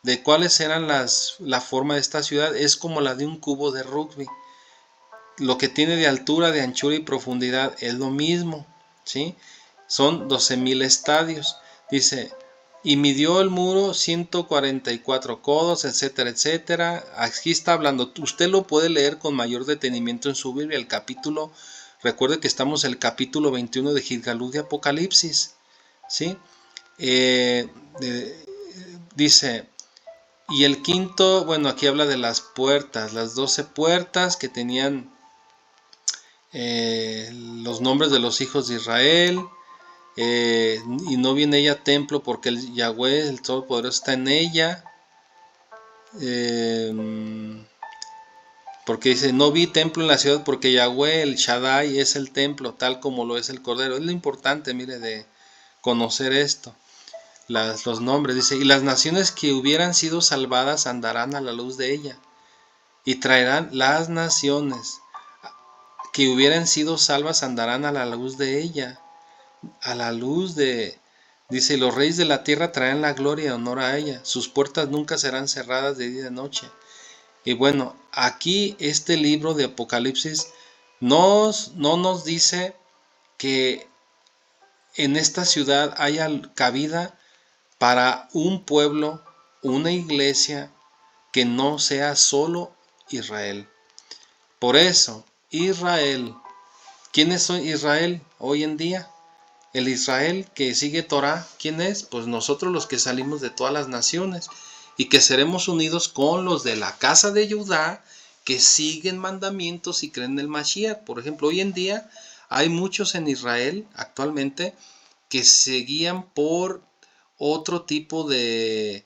de cuáles eran la forma de esta ciudad. Es como la de un cubo de rugby. Lo que tiene de altura, de anchura y profundidad es lo mismo, ¿sí? Son 12,000 estadios. Dice, y midió el muro 144 codos, etcétera, etcétera. Aquí está hablando, usted lo puede leer con mayor detenimiento en su Biblia, el capítulo, recuerde que estamos en el capítulo 21 de Gilgalud de Apocalipsis, ¿sí? Eh, dice, y el quinto, bueno, aquí habla de las puertas, las 12 puertas que tenían los nombres de los hijos de Israel, y no viene ella templo porque el Yahweh, el Todopoderoso, está en ella, porque dice, no vi templo en la ciudad porque Yahweh, el Shaddai, es el templo, tal como lo es el Cordero. Es lo importante, mire, de conocer esto, los nombres. Dice, y las naciones que hubieran sido salvadas andarán a la luz de ella, y traerán las naciones que hubieran sido salvas andarán a la luz de ella, a la luz de... Dice, los reyes de la tierra traerán la gloria y honor a ella, sus puertas nunca serán cerradas de día y de noche. Y bueno, aquí este libro de Apocalipsis no nos dice que en esta ciudad haya cabida para un pueblo, una iglesia que no sea solo Israel. Por eso, Israel, ¿quién es Israel hoy en día? El Israel que sigue Torah, ¿quién es? Pues nosotros los que salimos de todas las naciones y que seremos unidos con los de la casa de Judá que siguen mandamientos y creen en el Mashiach. Por ejemplo, hoy en día hay muchos en Israel actualmente que se guían por otro tipo de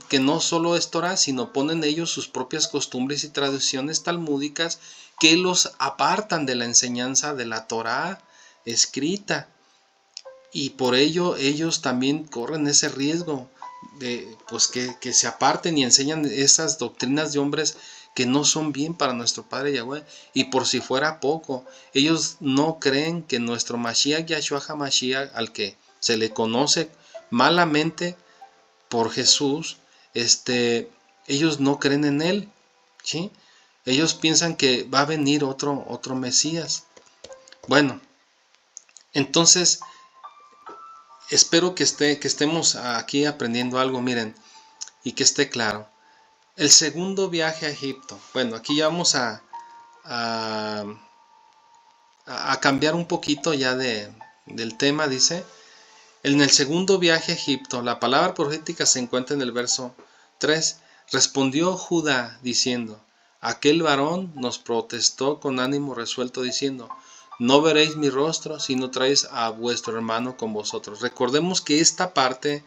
que no solo es Torah, sino ponen ellos sus propias costumbres y tradiciones talmúdicas que los apartan de la enseñanza de la Torah escrita. Y por ello ellos también corren ese riesgo de pues que se aparten y enseñan esas doctrinas de hombres que no son bien para nuestro Padre Yahweh. Y por si fuera poco, ellos no creen que nuestro Mashiach Yahshua HaMashiach, al que se le conoce malamente por Jesús, ellos no creen en él, ¿sí? Ellos piensan que va a venir otro Mesías. Bueno, entonces espero que estemos aquí aprendiendo algo, miren, y que esté claro. El segundo viaje a Egipto. Bueno, aquí ya vamos a, a cambiar un poquito ya del tema, dice. En el segundo viaje a Egipto, la palabra profética se encuentra en el verso 3. Respondió Judá diciendo, aquel varón nos protestó con ánimo resuelto diciendo, no veréis mi rostro si no traéis a vuestro hermano con vosotros. Recordemos que esta parte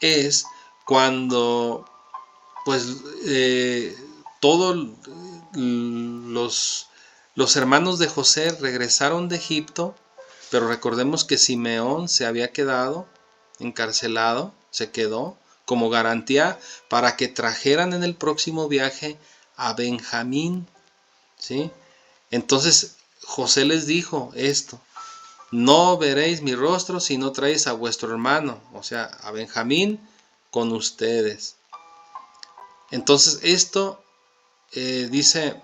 es cuando pues todos los hermanos de José regresaron de Egipto, pero recordemos que Simeón se había quedado encarcelado, se quedó como garantía para que trajeran en el próximo viaje a Benjamín, ¿sí? Entonces José les dijo esto, no veréis mi rostro si no traéis a vuestro hermano, o sea, a Benjamín con ustedes. Entonces esto dice,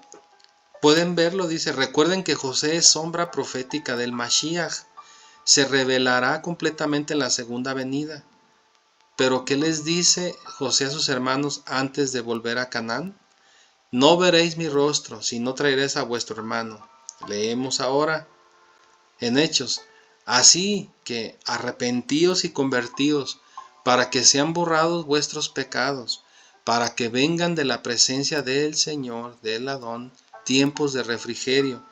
pueden verlo, dice, recuerden que José es sombra profética del Mashiach, se revelará completamente en la segunda venida. Pero ¿qué les dice José a sus hermanos antes de volver a Canaán? No veréis mi rostro si no traeréis a vuestro hermano. Leemos ahora en Hechos. Así que arrepentíos y convertíos para que sean borrados vuestros pecados, para que vengan de la presencia del Señor, del Adón, tiempos de refrigerio,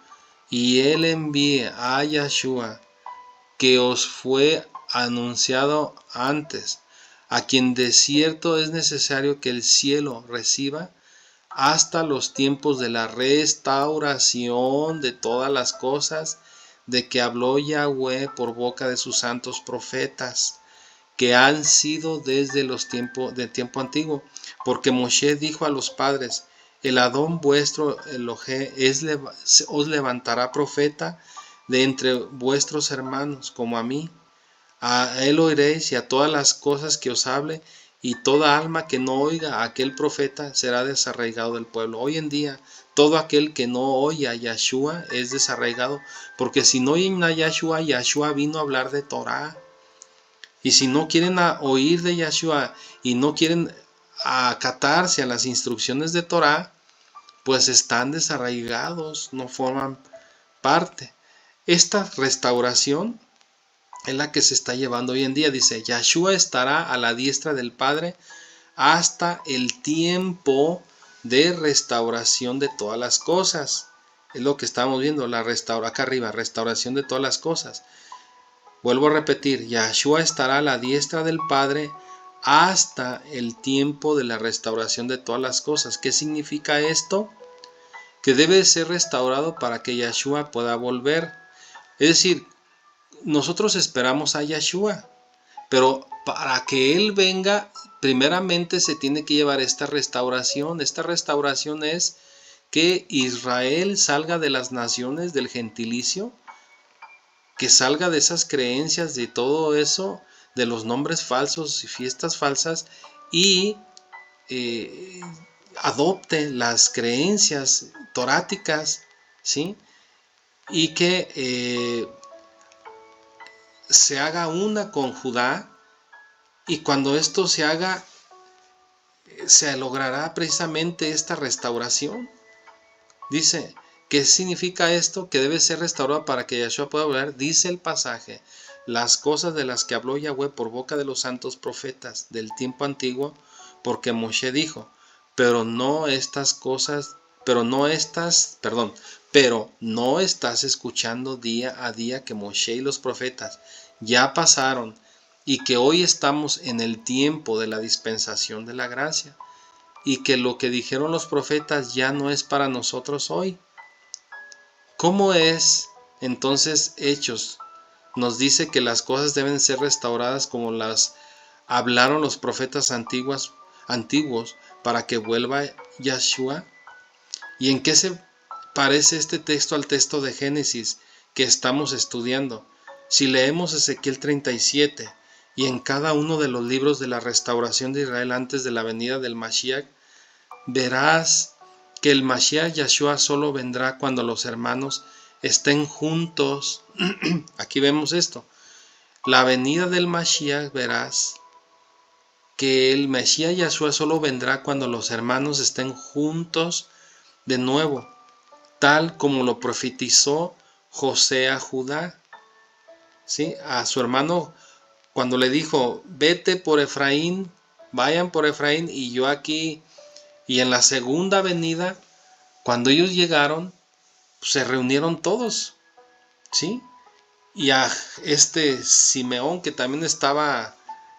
y Él envíe a Yahshua, que os fue anunciado antes, a quien de cierto es necesario que el cielo reciba hasta los tiempos de la restauración de todas las cosas, de que habló Yahweh por boca de sus santos profetas, que han sido desde los tiempos de tiempo antiguo, porque Moshe dijo a los padres, el Adón vuestro Elohé os levantará profeta de entre vuestros hermanos, como a mí. A él oiréis y a todas las cosas que os hable, y toda alma que no oiga a aquel profeta será desarraigado del pueblo. Hoy en día, todo aquel que no oye a Yahshua es desarraigado, porque si no oyen a Yahshua, Yahshua vino a hablar de Torah. Y si no quieren oír de Yahshua y no quieren acatarse a las instrucciones de Torah, pues están desarraigados, no forman parte. Esta restauración es la que se está llevando hoy en día. Dice, Yahshua estará a la diestra del Padre hasta el tiempo de restauración de todas las cosas. Es lo que estamos viendo, acá arriba, restauración de todas las cosas. Vuelvo a repetir, Yahshua estará a la diestra del Padre hasta el tiempo de la restauración de todas las cosas. ¿Qué significa esto? Que debe ser restaurado para que Yahshua pueda volver. Es decir, nosotros esperamos a Yahshua, pero para que Él venga, primeramente se tiene que llevar esta restauración. Esta restauración es que Israel salga de las naciones del gentilicio, que salga de esas creencias, de todo eso, de los nombres falsos y fiestas falsas, y adopte las creencias toráticas, ¿sí? Y que se haga una con Judá, y cuando esto se haga, se logrará precisamente esta restauración. Dice, ¿qué significa esto? Que debe ser restaurado para que Yahshua pueda volver. Dice el pasaje, las cosas de las que habló Yahweh por boca de los santos profetas del tiempo antiguo, porque Moshe dijo, pero no estás escuchando día a día que Moshe y los profetas ya pasaron, y que hoy estamos en el tiempo de la dispensación de la gracia, y que lo que dijeron los profetas ya no es para nosotros hoy. ¿Cómo es entonces Hechos? Nos dice que las cosas deben ser restauradas como las hablaron los profetas antiguos para que vuelva Yahshua. ¿Y en qué se parece este texto al texto de Génesis que estamos estudiando? Si leemos Ezequiel 37 y en cada uno de los libros de la restauración de Israel antes de la venida del Mashiach, verás que el Mashiach Yahshua solo vendrá cuando los hermanos estén juntos. Aquí vemos esto. La venida del Mashiach, verás que el Mashiach Yahshua solo vendrá cuando los hermanos estén juntos de nuevo, tal como lo profetizó José a Judá, ¿sí? A su hermano, cuando le dijo, vete por Efraín, vayan por Efraín, y yo aquí. Y en la segunda venida, cuando ellos llegaron, se reunieron todos, ¿sí? Y a este Simeón, que también estaba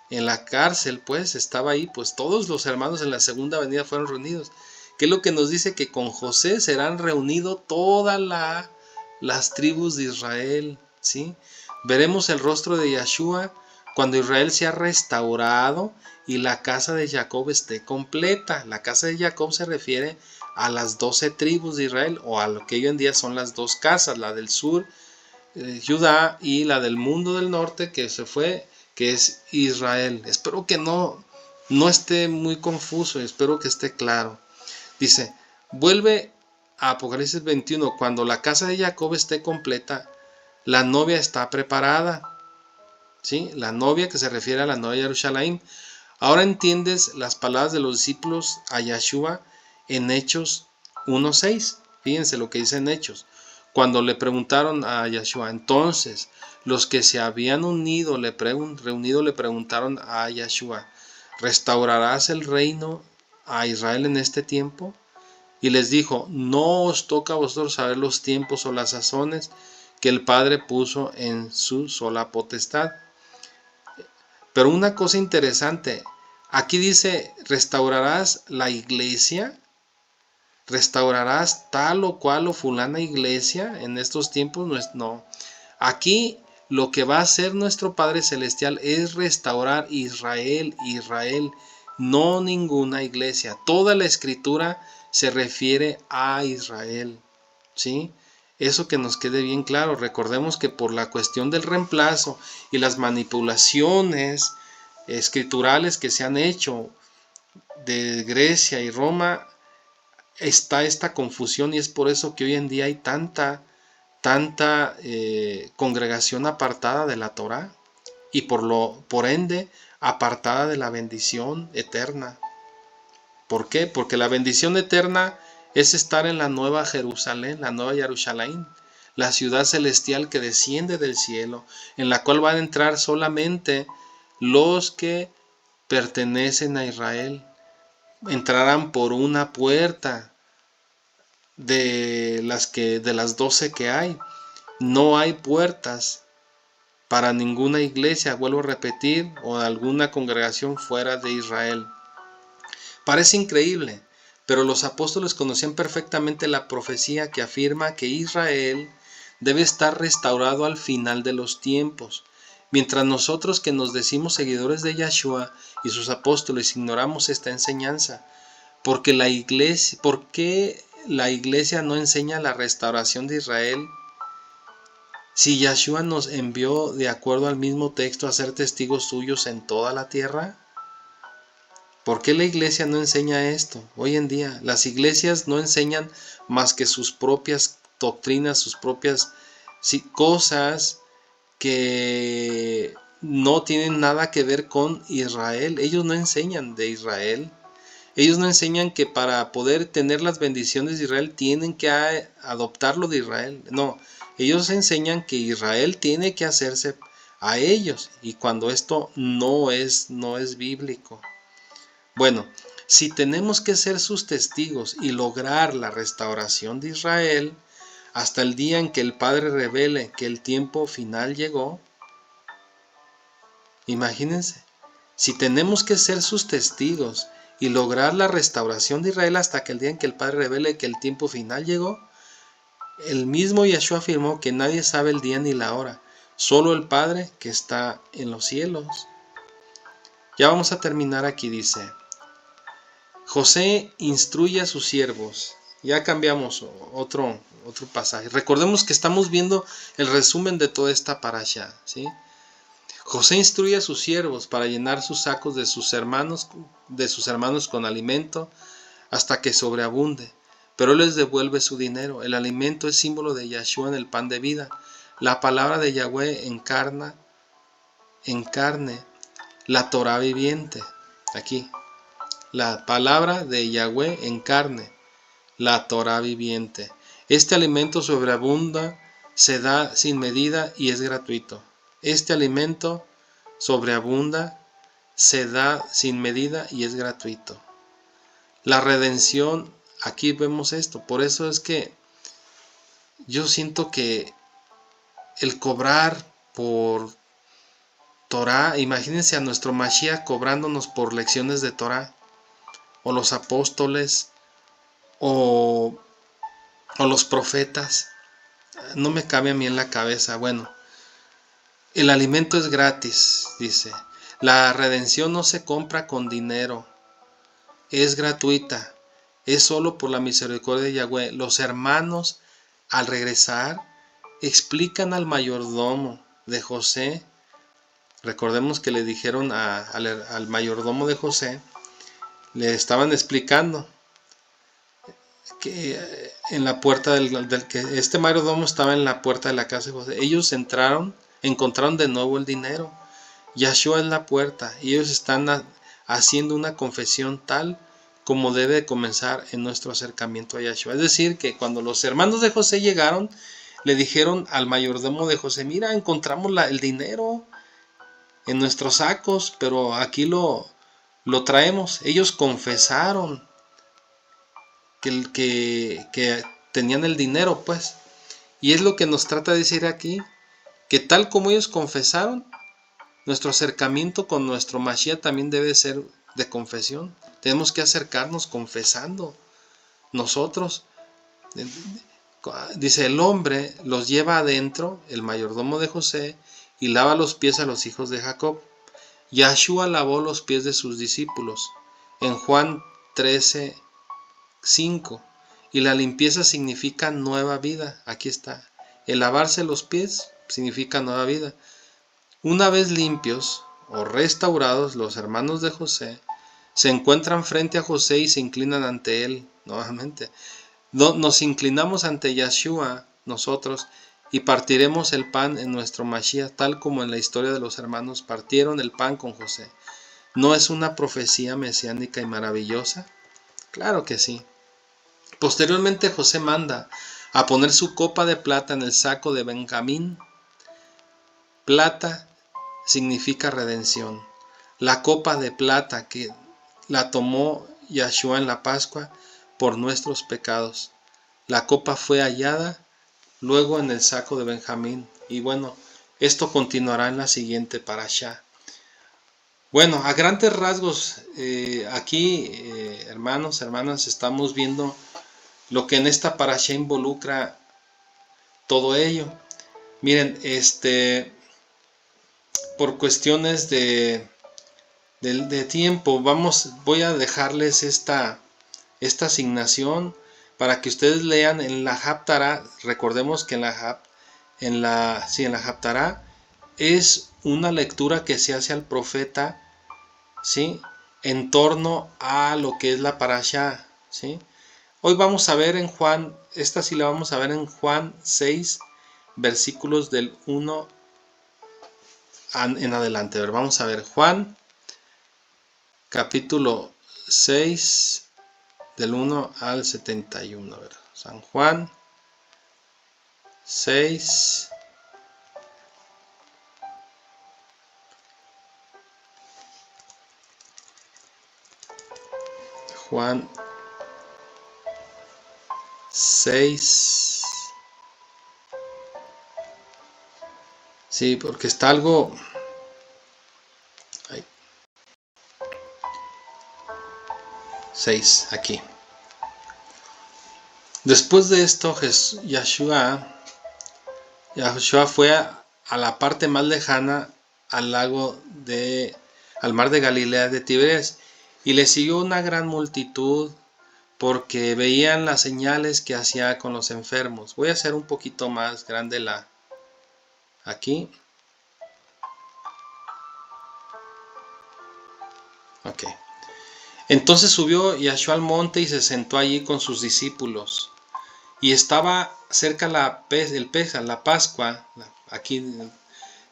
en la cárcel, pues estaba ahí, pues todos los hermanos en la segunda venida fueron reunidos. ¿Qué es lo que nos dice? Que con José serán reunidos todas las tribus de Israel, ¿sí? Veremos el rostro de Yahshua cuando Israel sea restaurado y la casa de Jacob esté completa. La casa de Jacob se refiere a las 12 tribus de Israel, o a lo que hoy en día son las dos casas, la del sur, Judá, y la del mundo del norte que se fue, que es Israel. Espero que no esté muy confuso, espero que esté claro. Dice, vuelve a Apocalipsis 21, cuando la casa de Jacob esté completa, la novia está preparada, ¿sí? La novia, que se refiere a la novia de Jerusalén. Ahora entiendes las palabras de los discípulos a Yahshua en Hechos 1:6. Fíjense lo que dice en Hechos. Cuando le preguntaron a Yahshua, entonces los que se habían reunido le preguntaron a Yahshua, ¿restaurarás el reino a Israel en este tiempo? Y les dijo, no os toca a vosotros saber los tiempos o las sazones que el Padre puso en su sola potestad. Pero una cosa interesante, aquí dice, ¿restaurarás la iglesia? ¿Restaurarás tal o cual o fulana iglesia en estos tiempos? No. Aquí lo que va a hacer nuestro Padre Celestial es restaurar Israel, no ninguna iglesia. Toda la escritura se refiere a Israel, ¿sí? Eso que nos quede bien claro. Recordemos que por la cuestión del reemplazo y las manipulaciones escriturales que se han hecho de Grecia y Roma, está esta confusión, y es por eso que hoy en día hay tanta congregación apartada de la Torá y por ende apartada de la bendición eterna. ¿Por qué? Porque la bendición eterna es estar en la nueva Jerusalén, la nueva Jerusalén, la ciudad celestial que desciende del cielo, en la cual van a entrar solamente los que pertenecen a Israel. Entrarán por una puerta de las 12 que hay. No hay puertas para ninguna iglesia, vuelvo a repetir, o alguna congregación fuera de Israel. Parece increíble, pero los apóstoles conocían perfectamente la profecía que afirma que Israel debe estar restaurado al final de los tiempos, mientras nosotros que nos decimos seguidores de Yahshua y sus apóstoles ignoramos esta enseñanza. ¿Por qué la iglesia no enseña la restauración de Israel? Si Yahshua nos envió de acuerdo al mismo texto a ser testigos suyos en toda la tierra. ¿Por qué la iglesia no enseña esto? Hoy en día las iglesias no enseñan más que sus propias doctrinas, sus propias cosas que no tienen nada que ver con Israel. Ellos no enseñan de Israel. Ellos no enseñan que para poder tener las bendiciones de Israel tienen que adoptarlo de Israel. No, ellos enseñan que Israel tiene que hacerse a ellos, y cuando esto no es bíblico. Bueno, si tenemos que ser sus testigos y lograr la restauración de Israel hasta el día en que el Padre revele que el tiempo final llegó, imagínense, si tenemos que ser sus testigos y lograr la restauración de Israel hasta que el día en que el Padre revele que el tiempo final llegó, el mismo Yahshua afirmó que nadie sabe el día ni la hora, solo el Padre que está en los cielos. Ya vamos a terminar aquí, dice: José instruye a sus siervos. Ya cambiamos otro pasaje. Recordemos que estamos viendo el resumen de toda esta parasha, ¿sí? José instruye a sus siervos para llenar sus sacos de sus hermanos con alimento hasta que sobreabunde, pero él les devuelve su dinero. El alimento es símbolo de Yahshua en el pan de vida. La palabra de Yahweh encarne la Torah viviente. Aquí, la palabra de Yahweh encarne la Torah viviente. Este alimento sobreabunda, se da sin medida y es gratuito. Este alimento sobreabunda, se da sin medida y es gratuito. La redención, aquí vemos esto. Por eso es que yo siento que el cobrar por Torah, imagínense a nuestro Mashiach cobrándonos por lecciones de Torah, o los apóstoles, o los profetas. No me cabe a mí en la cabeza. Bueno, el alimento es gratis, dice. La redención no se compra con dinero, es gratuita, es solo por la misericordia de Yahweh. Los hermanos, al regresar, explican al mayordomo de José. Recordemos que le dijeron al mayordomo de José, le estaban explicando que en la puerta que este mayordomo estaba en la puerta de la casa de José. Ellos encontraron de nuevo el dinero. Yahshua es la puerta y ellos están haciendo una confesión tal como debe comenzar en nuestro acercamiento a Yahshua. Es decir, que cuando los hermanos de José llegaron, le dijeron al mayordomo de José: mira, encontramos el dinero en nuestros sacos, pero aquí lo traemos. Ellos confesaron que tenían el dinero, pues. Y es lo que nos trata de decir aquí, que tal como ellos confesaron, nuestro acercamiento con nuestro Mashiach también debe ser de confesión. Tenemos que acercarnos confesando. Nosotros, dice, el hombre los lleva adentro, el mayordomo de José, y lava los pies a los hijos de Jacob. Yahshua lavó los pies de sus discípulos. En Juan 13, 5. Y la limpieza significa nueva vida. Aquí está. El lavarse los pies significa nueva vida. Una vez limpios o restaurados, los hermanos de José se encuentran frente a José y se inclinan ante él nuevamente. Nos inclinamos ante Yeshua nosotros y partiremos el pan en nuestro Mashiach, tal como en la historia de los hermanos partieron el pan con José. ¿No es una profecía mesiánica y maravillosa? Claro que sí. Posteriormente José manda a poner su copa de plata en el saco de Benjamín. Plata significa redención. La copa de plata que la tomó Yahshua en la Pascua por nuestros pecados. La copa fue hallada luego en el saco de Benjamín. Y bueno, esto continuará en la siguiente parashá. Bueno, a grandes rasgos, aquí, hermanos, hermanas, estamos viendo lo que en esta parashá involucra todo ello. Miren, por cuestiones de tiempo, voy a dejarles esta asignación para que ustedes lean en la Haftará. Recordemos que en la Haftará es una lectura que se hace al profeta, ¿sí?, en torno a lo que es la parashá, ¿sí? Hoy vamos a ver en Juan, esta sí la vamos a ver en Juan 6, versículos del 1 en adelante. A ver, vamos a ver Juan capítulo 6 del 1 al 71. A ver, San Juan 6 Juan 6. Sí, porque está algo... Ay. 6, aquí. Después de esto, Yahshua fue a la parte más lejana al mar de Galilea de Tiberias, y le siguió una gran multitud porque veían las señales que hacía con los enfermos. Voy a hacer un poquito más grande aquí. Ok. Entonces subió Yahshua al monte y se sentó allí con sus discípulos. Y estaba cerca la Pascua, aquí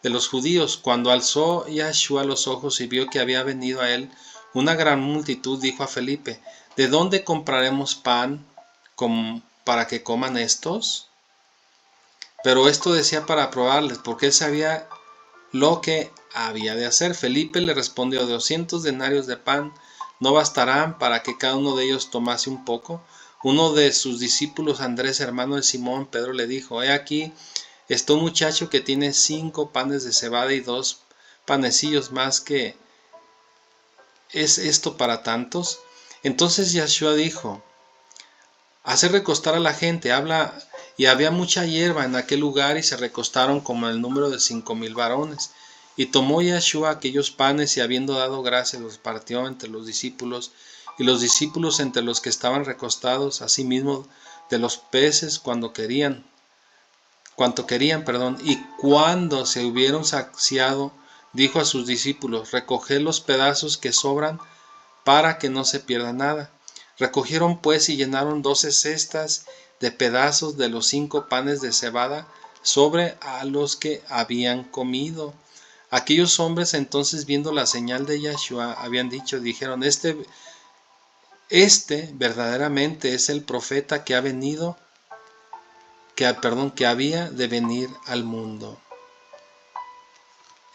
de los judíos. Cuando alzó Yahshua los ojos y vio que había venido a él una gran multitud, dijo a Felipe: ¿de dónde compraremos pan para que coman estos? Pero esto decía para probarles, porque él sabía lo que había de hacer. Felipe le respondió: 200 denarios de pan no bastarán para que cada uno de ellos tomase un poco. Uno de sus discípulos, Andrés, hermano de Simón Pedro, le dijo: he aquí está un muchacho que tiene 5 panes de cebada y 2 panecillos más. ¿Que es esto para tantos? Entonces Yahshua dijo: hacer recostar a la gente. Habla. Y había mucha hierba en aquel lugar, y se recostaron como el número de 5,000 varones. Y tomó Yahshua aquellos panes, y habiendo dado gracias, los partió entre los discípulos, y los discípulos entre los que estaban recostados, asimismo de los peces cuanto querían, y cuando se hubieron saciado, dijo a sus discípulos: recoged los pedazos que sobran, para que no se pierda nada. Recogieron pues y llenaron 12 cestas de pedazos de los 5 panes de cebada sobre a los que habían comido. Aquellos hombres entonces, viendo la señal de Yahshua, dijeron: este verdaderamente es el profeta que había de venir al mundo.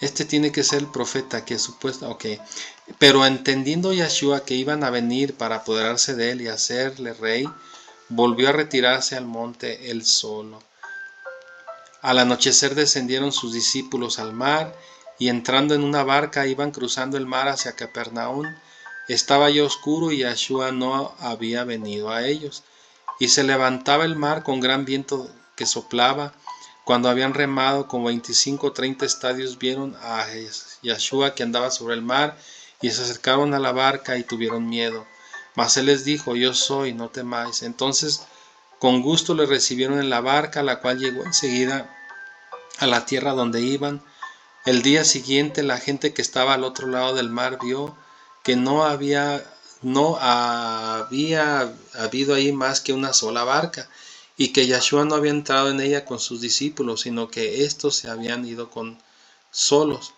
Este tiene que ser el profeta que supuestamente... Ok. Pero entendiendo Yahshua que iban a venir para apoderarse de él y hacerle rey, volvió a retirarse al monte él solo. Al anochecer descendieron sus discípulos al mar, y entrando en una barca iban cruzando el mar hacia Capernaum. Estaba ya oscuro y Yahshua no había venido a ellos. Y se levantaba el mar con gran viento que soplaba. Cuando habían remado como 25 o 30 estadios, vieron a Yahshua que andaba sobre el mar, y se acercaron a la barca y tuvieron miedo. Mas él les dijo: yo soy, no temáis. Entonces con gusto le recibieron en la barca, la cual llegó enseguida a la tierra donde iban. El día siguiente la gente que estaba al otro lado del mar vio que no había habido ahí más que una sola barca, y que Yahshua no había entrado en ella con sus discípulos, sino que éstos se habían ido con solos.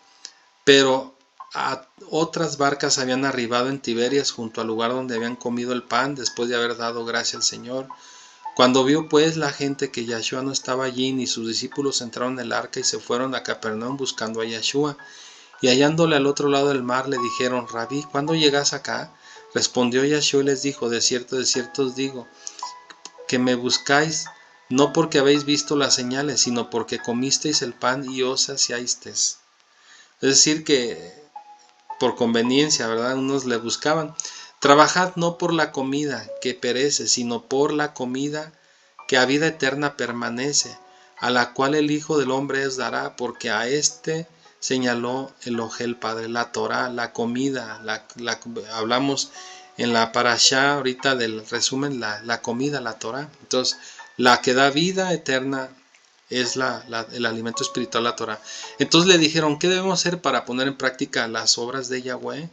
Pero otras barcas habían arribado en Tiberias, junto al lugar donde habían comido el pan después de haber dado gracia al Señor. Cuando vio pues la gente que Yahshua no estaba allí, ni sus discípulos, entraron en el arca y se fueron a Capernaum buscando a Yahshua. Y hallándole al otro lado del mar, le dijeron: Rabí, ¿cuándo llegas acá? Respondió Yahshua y les dijo: de cierto os digo, que me buscáis, no porque habéis visto las señales, sino porque comisteis el pan y os saciasteis. Es decir, que por conveniencia, ¿verdad? Unos le buscaban. Trabajad no por la comida que perece, sino por la comida que a vida eterna permanece, a la cual el Hijo del Hombre os dará, porque a este señaló el Padre. La Torah, la comida, hablamos en la parashá ahorita del resumen, la comida, la Torah. Entonces, la que da vida eterna es el alimento espiritual, la Torah. Entonces le dijeron: ¿qué debemos hacer para poner en práctica las obras de Yahweh?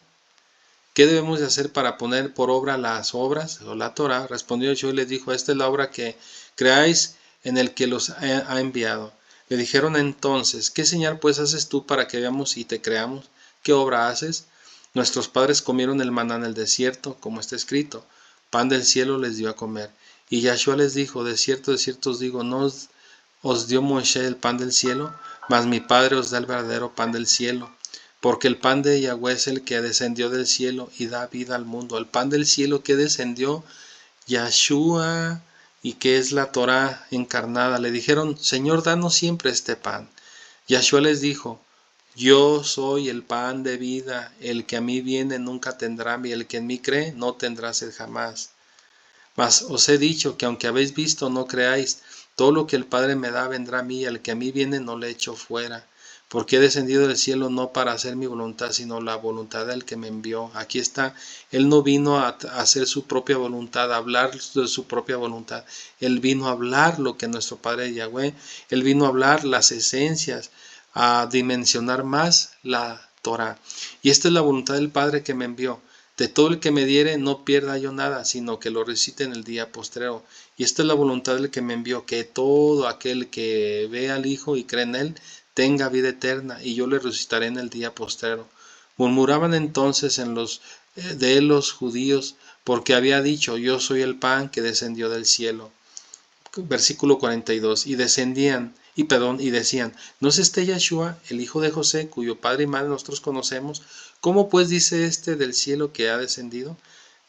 ¿Qué debemos de hacer para poner por obra las obras o la Torah? Respondió Yahshua y les dijo: esta es la obra que creáis en el que los ha enviado. Le dijeron entonces: ¿qué señal pues haces tú para que veamos y te creamos? ¿Qué obra haces? Nuestros padres comieron el maná en el desierto, como está escrito: pan del cielo les dio a comer. Y Yahshua les dijo: de cierto os digo, no os dio Moisés el pan del cielo, mas mi Padre os da el verdadero pan del cielo. Porque el pan de Yahweh es el que descendió del cielo y da vida al mundo. El pan del cielo que descendió, Yahshua, y que es la Torah encarnada. Le dijeron: Señor, danos siempre este pan. Yahshua les dijo: yo soy el pan de vida. El que a mí viene nunca tendrá hambre, y el que en mí cree no tendrá sed jamás. Mas os he dicho que aunque habéis visto, no creáis. Todo lo que el Padre me da vendrá a mí, y al que a mí viene no le echo fuera. Porque he descendido del cielo no para hacer mi voluntad, sino la voluntad del que me envió. Aquí está, Él no vino a hacer su propia voluntad, a hablar de su propia voluntad. Él vino a hablar lo que nuestro Padre Yahweh, Él vino a hablar las esencias, a dimensionar más la Torah. Y esta es la voluntad del Padre que me envió: de todo el que me diere no pierda yo nada, sino que lo recite en el día postrero. Y esta es la voluntad del que me envió: que todo aquel que ve al Hijo y cree en él tenga vida eterna, y yo le resucitaré en el día postrero. Murmuraban entonces de él los judíos, porque había dicho: yo soy el pan que descendió del cielo. Versículo 42. Y decían: ¿no es este Yahshua, el hijo de José, cuyo padre y madre nosotros conocemos? ¿Cómo pues dice este del cielo que ha descendido?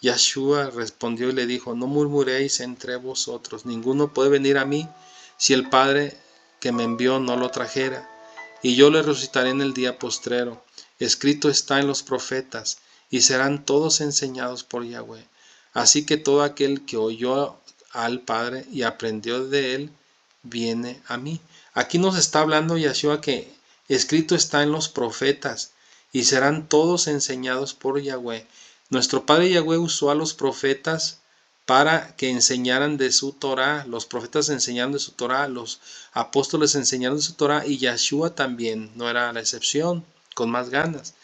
Yahshua respondió y le dijo: no murmuréis entre vosotros. Ninguno puede venir a mí si el Padre que me envió no lo trajera, y yo le resucitaré en el día postrero. Escrito está en los profetas, y serán todos enseñados por Yahweh. Así que todo aquel que oyó al Padre y aprendió de él, viene a mí. Aquí nos está hablando Yahshua que escrito está en los profetas, y serán todos enseñados por Yahweh. Nuestro Padre Yahweh usó a los profetas para que enseñaran de su Torah. Los profetas enseñaron de su Torah, los apóstoles enseñaron de su Torah, y Yahshua también no era la excepción, con más ganas.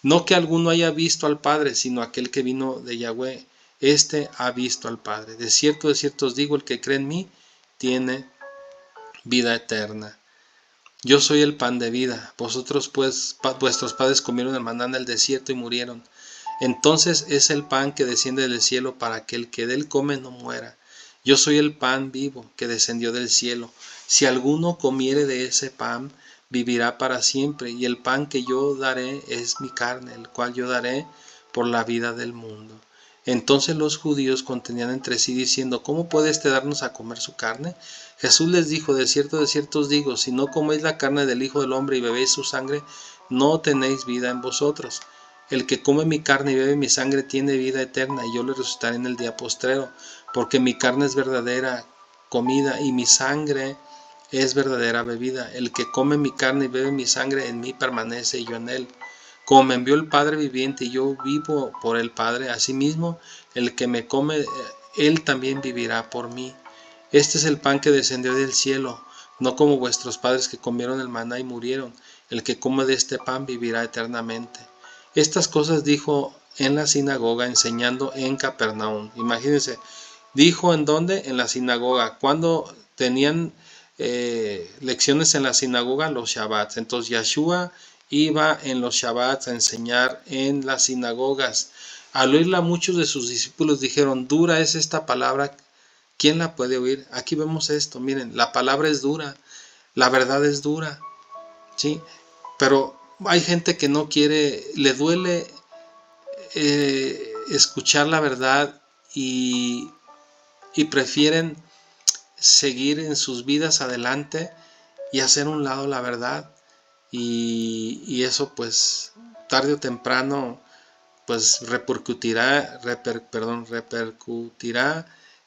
No que alguno haya visto al Padre, sino aquel que vino de Yahweh, este ha visto al Padre. De cierto os digo, el que cree en mí tiene vida eterna. Yo soy el pan de vida. Vosotros pues, vuestros padres comieron el maná en el desierto y murieron. Entonces es el pan que desciende del cielo, para que el que de él come no muera. Yo soy el pan vivo que descendió del cielo. Si alguno comiere de ese pan, vivirá para siempre. Y el pan que yo daré es mi carne, el cual yo daré por la vida del mundo. Entonces los judíos contendían entre sí diciendo: ¿cómo puede éste darnos a comer su carne? Jesús les dijo: de cierto os digo, si no coméis la carne del Hijo del Hombre y bebéis su sangre, no tenéis vida en vosotros. El que come mi carne y bebe mi sangre tiene vida eterna, y yo le resucitaré en el día postrero, porque mi carne es verdadera comida y mi sangre es verdadera bebida. El que come mi carne y bebe mi sangre, en mí permanece y yo en él. Como me envió el Padre viviente y yo vivo por el Padre, asimismo el que me come, él también vivirá por mí. Este es el pan que descendió del cielo, no como vuestros padres que comieron el maná y murieron. El que come de este pan vivirá eternamente. Estas cosas dijo en la sinagoga, enseñando en Capernaum. Imagínense, dijo en dónde, en la sinagoga, cuando tenían lecciones en la sinagoga, los Shabbats. Entonces Yeshua iba en los Shabbats a enseñar en las sinagogas. Al oírla, muchos de sus discípulos dijeron: dura es esta palabra, ¿quién la puede oír? Aquí vemos esto, miren, la palabra es dura, la verdad es dura, ¿sí? Pero hay gente que no quiere, le duele escuchar la verdad y prefieren seguir en sus vidas adelante y hacer un lado la verdad. Y eso pues tarde o temprano pues repercutirá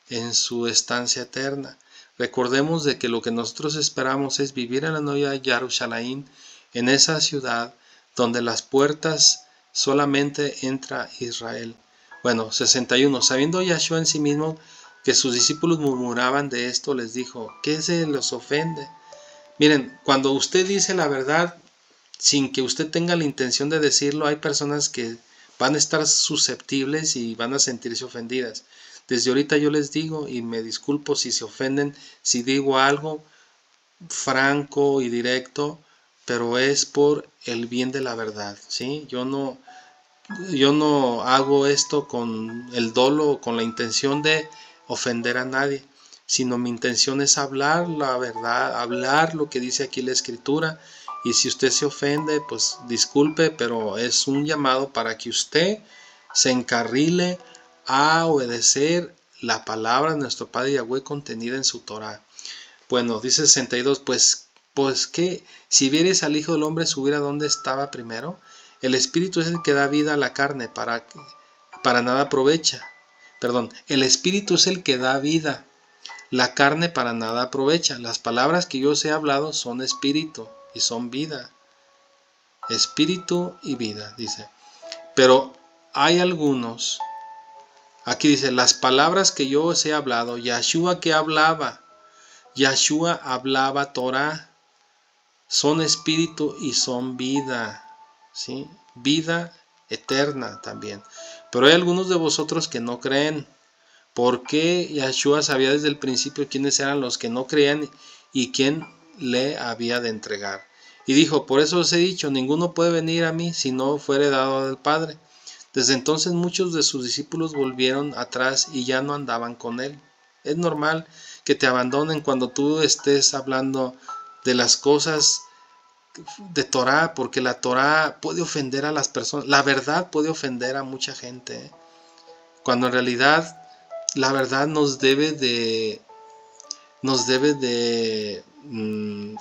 en su estancia eterna. Recordemos de que lo que nosotros esperamos es vivir en la Nueva Jerusalén, en esa ciudad donde las puertas solamente entra Israel. Bueno, 61. Sabiendo Yahshua en sí mismo que sus discípulos murmuraban de esto, les dijo: ¿qué se los ofende? Miren, cuando usted dice la verdad sin que usted tenga la intención de decirlo, hay personas que van a estar susceptibles y van a sentirse ofendidas. Desde ahorita yo les digo, y me disculpo si se ofenden, si digo algo franco y directo, pero es por el bien de la verdad, ¿sí? Yo no hago esto con el dolo o con la intención de ofender a nadie, sino mi intención es hablar la verdad, hablar lo que dice aquí la escritura. Y si usted se ofende, pues disculpe, pero es un llamado para que usted se encarrile a obedecer la palabra de nuestro Padre Yahweh contenida en su Torah. Bueno, dice 62, pues que si vieres al Hijo del Hombre subir a donde estaba primero, el Espíritu es el que da vida a la carne, para nada aprovecha. Perdón, el Espíritu es el que da vida, la carne para nada aprovecha. Las palabras que yo os he hablado son espíritu y son vida. Espíritu y vida, dice. Pero hay algunos, aquí dice, las palabras que yo os he hablado, Yahshua hablaba Torah, son espíritu y son vida, ¿sí? Vida eterna también. Pero hay algunos de vosotros que no creen, porque Yahshua sabía desde el principio quiénes eran los que no creían y quién le había de entregar. Y dijo: por eso os he dicho, ninguno puede venir a mí si no fuere dado del Padre. Desde entonces muchos de sus discípulos volvieron atrás y ya no andaban con él. Es normal que te abandonen cuando tú estés hablando de las cosas de Torah, porque la Torah puede ofender a las personas. La verdad puede ofender a mucha gente, cuando en realidad la verdad nos debe de,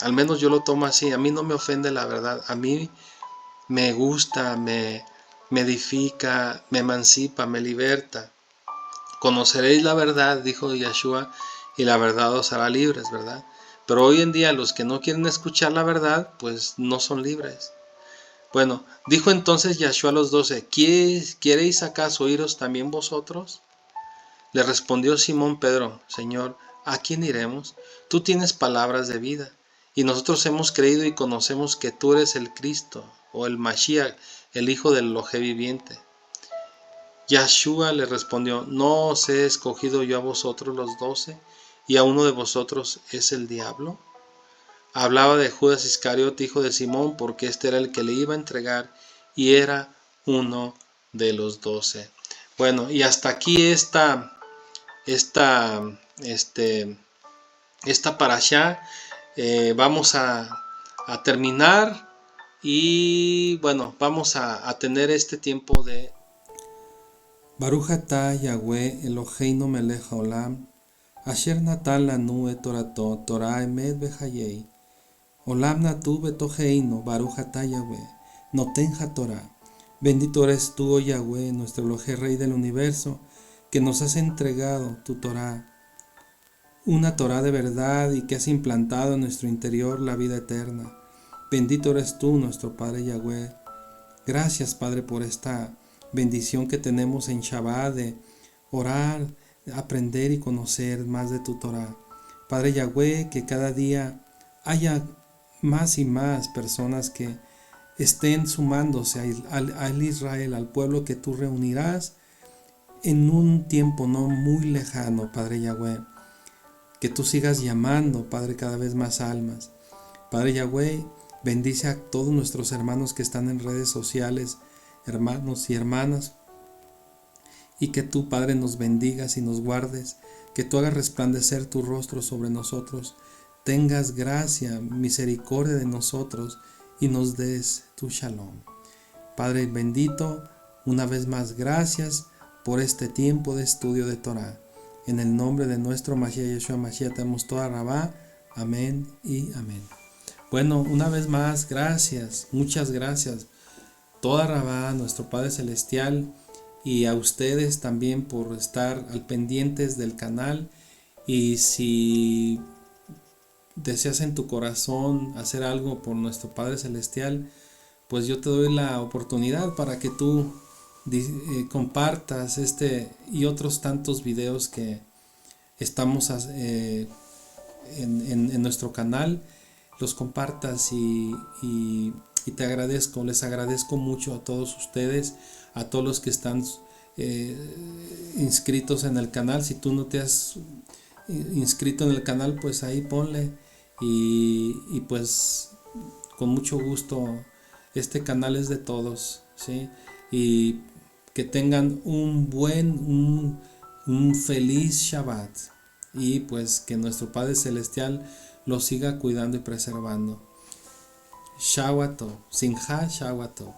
al menos yo lo tomo así. A mí no me ofende la verdad, a mí me gusta, me edifica, me emancipa, me liberta. Conoceréis la verdad, dijo Yahshua, y la verdad os hará libres, ¿verdad? Pero hoy en día los que no quieren escuchar la verdad, pues no son libres. Bueno, dijo entonces Yahshua a los 12: ¿queréis acaso iros también vosotros? Le respondió Simón Pedro: Señor, ¿a quién iremos? Tú tienes palabras de vida, y nosotros hemos creído y conocemos que tú eres el Cristo, o el Mashiach, el Hijo del Elohim viviente. Yahshua le respondió: ¿no os he escogido yo a vosotros los 12, y a uno de vosotros es el diablo? Hablaba de Judas Iscariote, hijo de Simón, porque este era el que le iba a entregar y era uno de los 12. Bueno, y hasta aquí esta parashá. Vamos a terminar y bueno, vamos a tener este tiempo de Baruch atah Yahweh Eloheinu melech haolam, asher natan lanu et torato, Torah emet vechayei. Olam natu betoheinu, Baruch atah Yahweh, noten haTorah. Bendito eres tú, oh Yahweh, nuestro Elohim, Rey del universo, que nos has entregado tu Torah, una Torah de verdad, y que has implantado en nuestro interior la vida eterna. Bendito eres tú, nuestro Padre Yahweh, Gracias, Padre, por esta bendición que tenemos en Shabbat de orar, aprender y conocer más de tu Torah. Padre Yahweh, que cada día haya más y más personas que estén sumándose al Israel, al pueblo que tú reunirás en un tiempo no muy lejano, Padre Yahweh. Que tú sigas llamando, Padre, cada vez más almas. Padre Yahweh, bendice a todos nuestros hermanos que están en redes sociales, hermanos y hermanas, y que tú, Padre, nos bendigas y nos guardes, que tú hagas resplandecer tu rostro sobre nosotros, tengas gracia, misericordia de nosotros y nos des tu shalom. Padre bendito, una vez más gracias por este tiempo de estudio de Torah. En el nombre de nuestro Mashiach Yeshua Mashiach tenemos toda Rabá. Amén y amén. Bueno, una vez más, gracias, muchas gracias. Toda Rabá, nuestro Padre Celestial, y a ustedes también por estar al pendientes del canal. Y si deseas en tu corazón hacer algo por nuestro Padre Celestial, pues yo te doy la oportunidad para que tú compartas este y otros tantos videos que estamos en nuestro canal, los compartas y te agradezco, les agradezco mucho a todos ustedes, a todos los que están inscritos en el canal. Si tú no te has inscrito en el canal, pues ahí ponle y pues con mucho gusto. Este canal es de todos, ¿sí? Y que tengan un feliz Shabbat. Y pues que nuestro Padre Celestial los siga cuidando y preservando. Shabbat Tov, Simcha Shabbat Tov.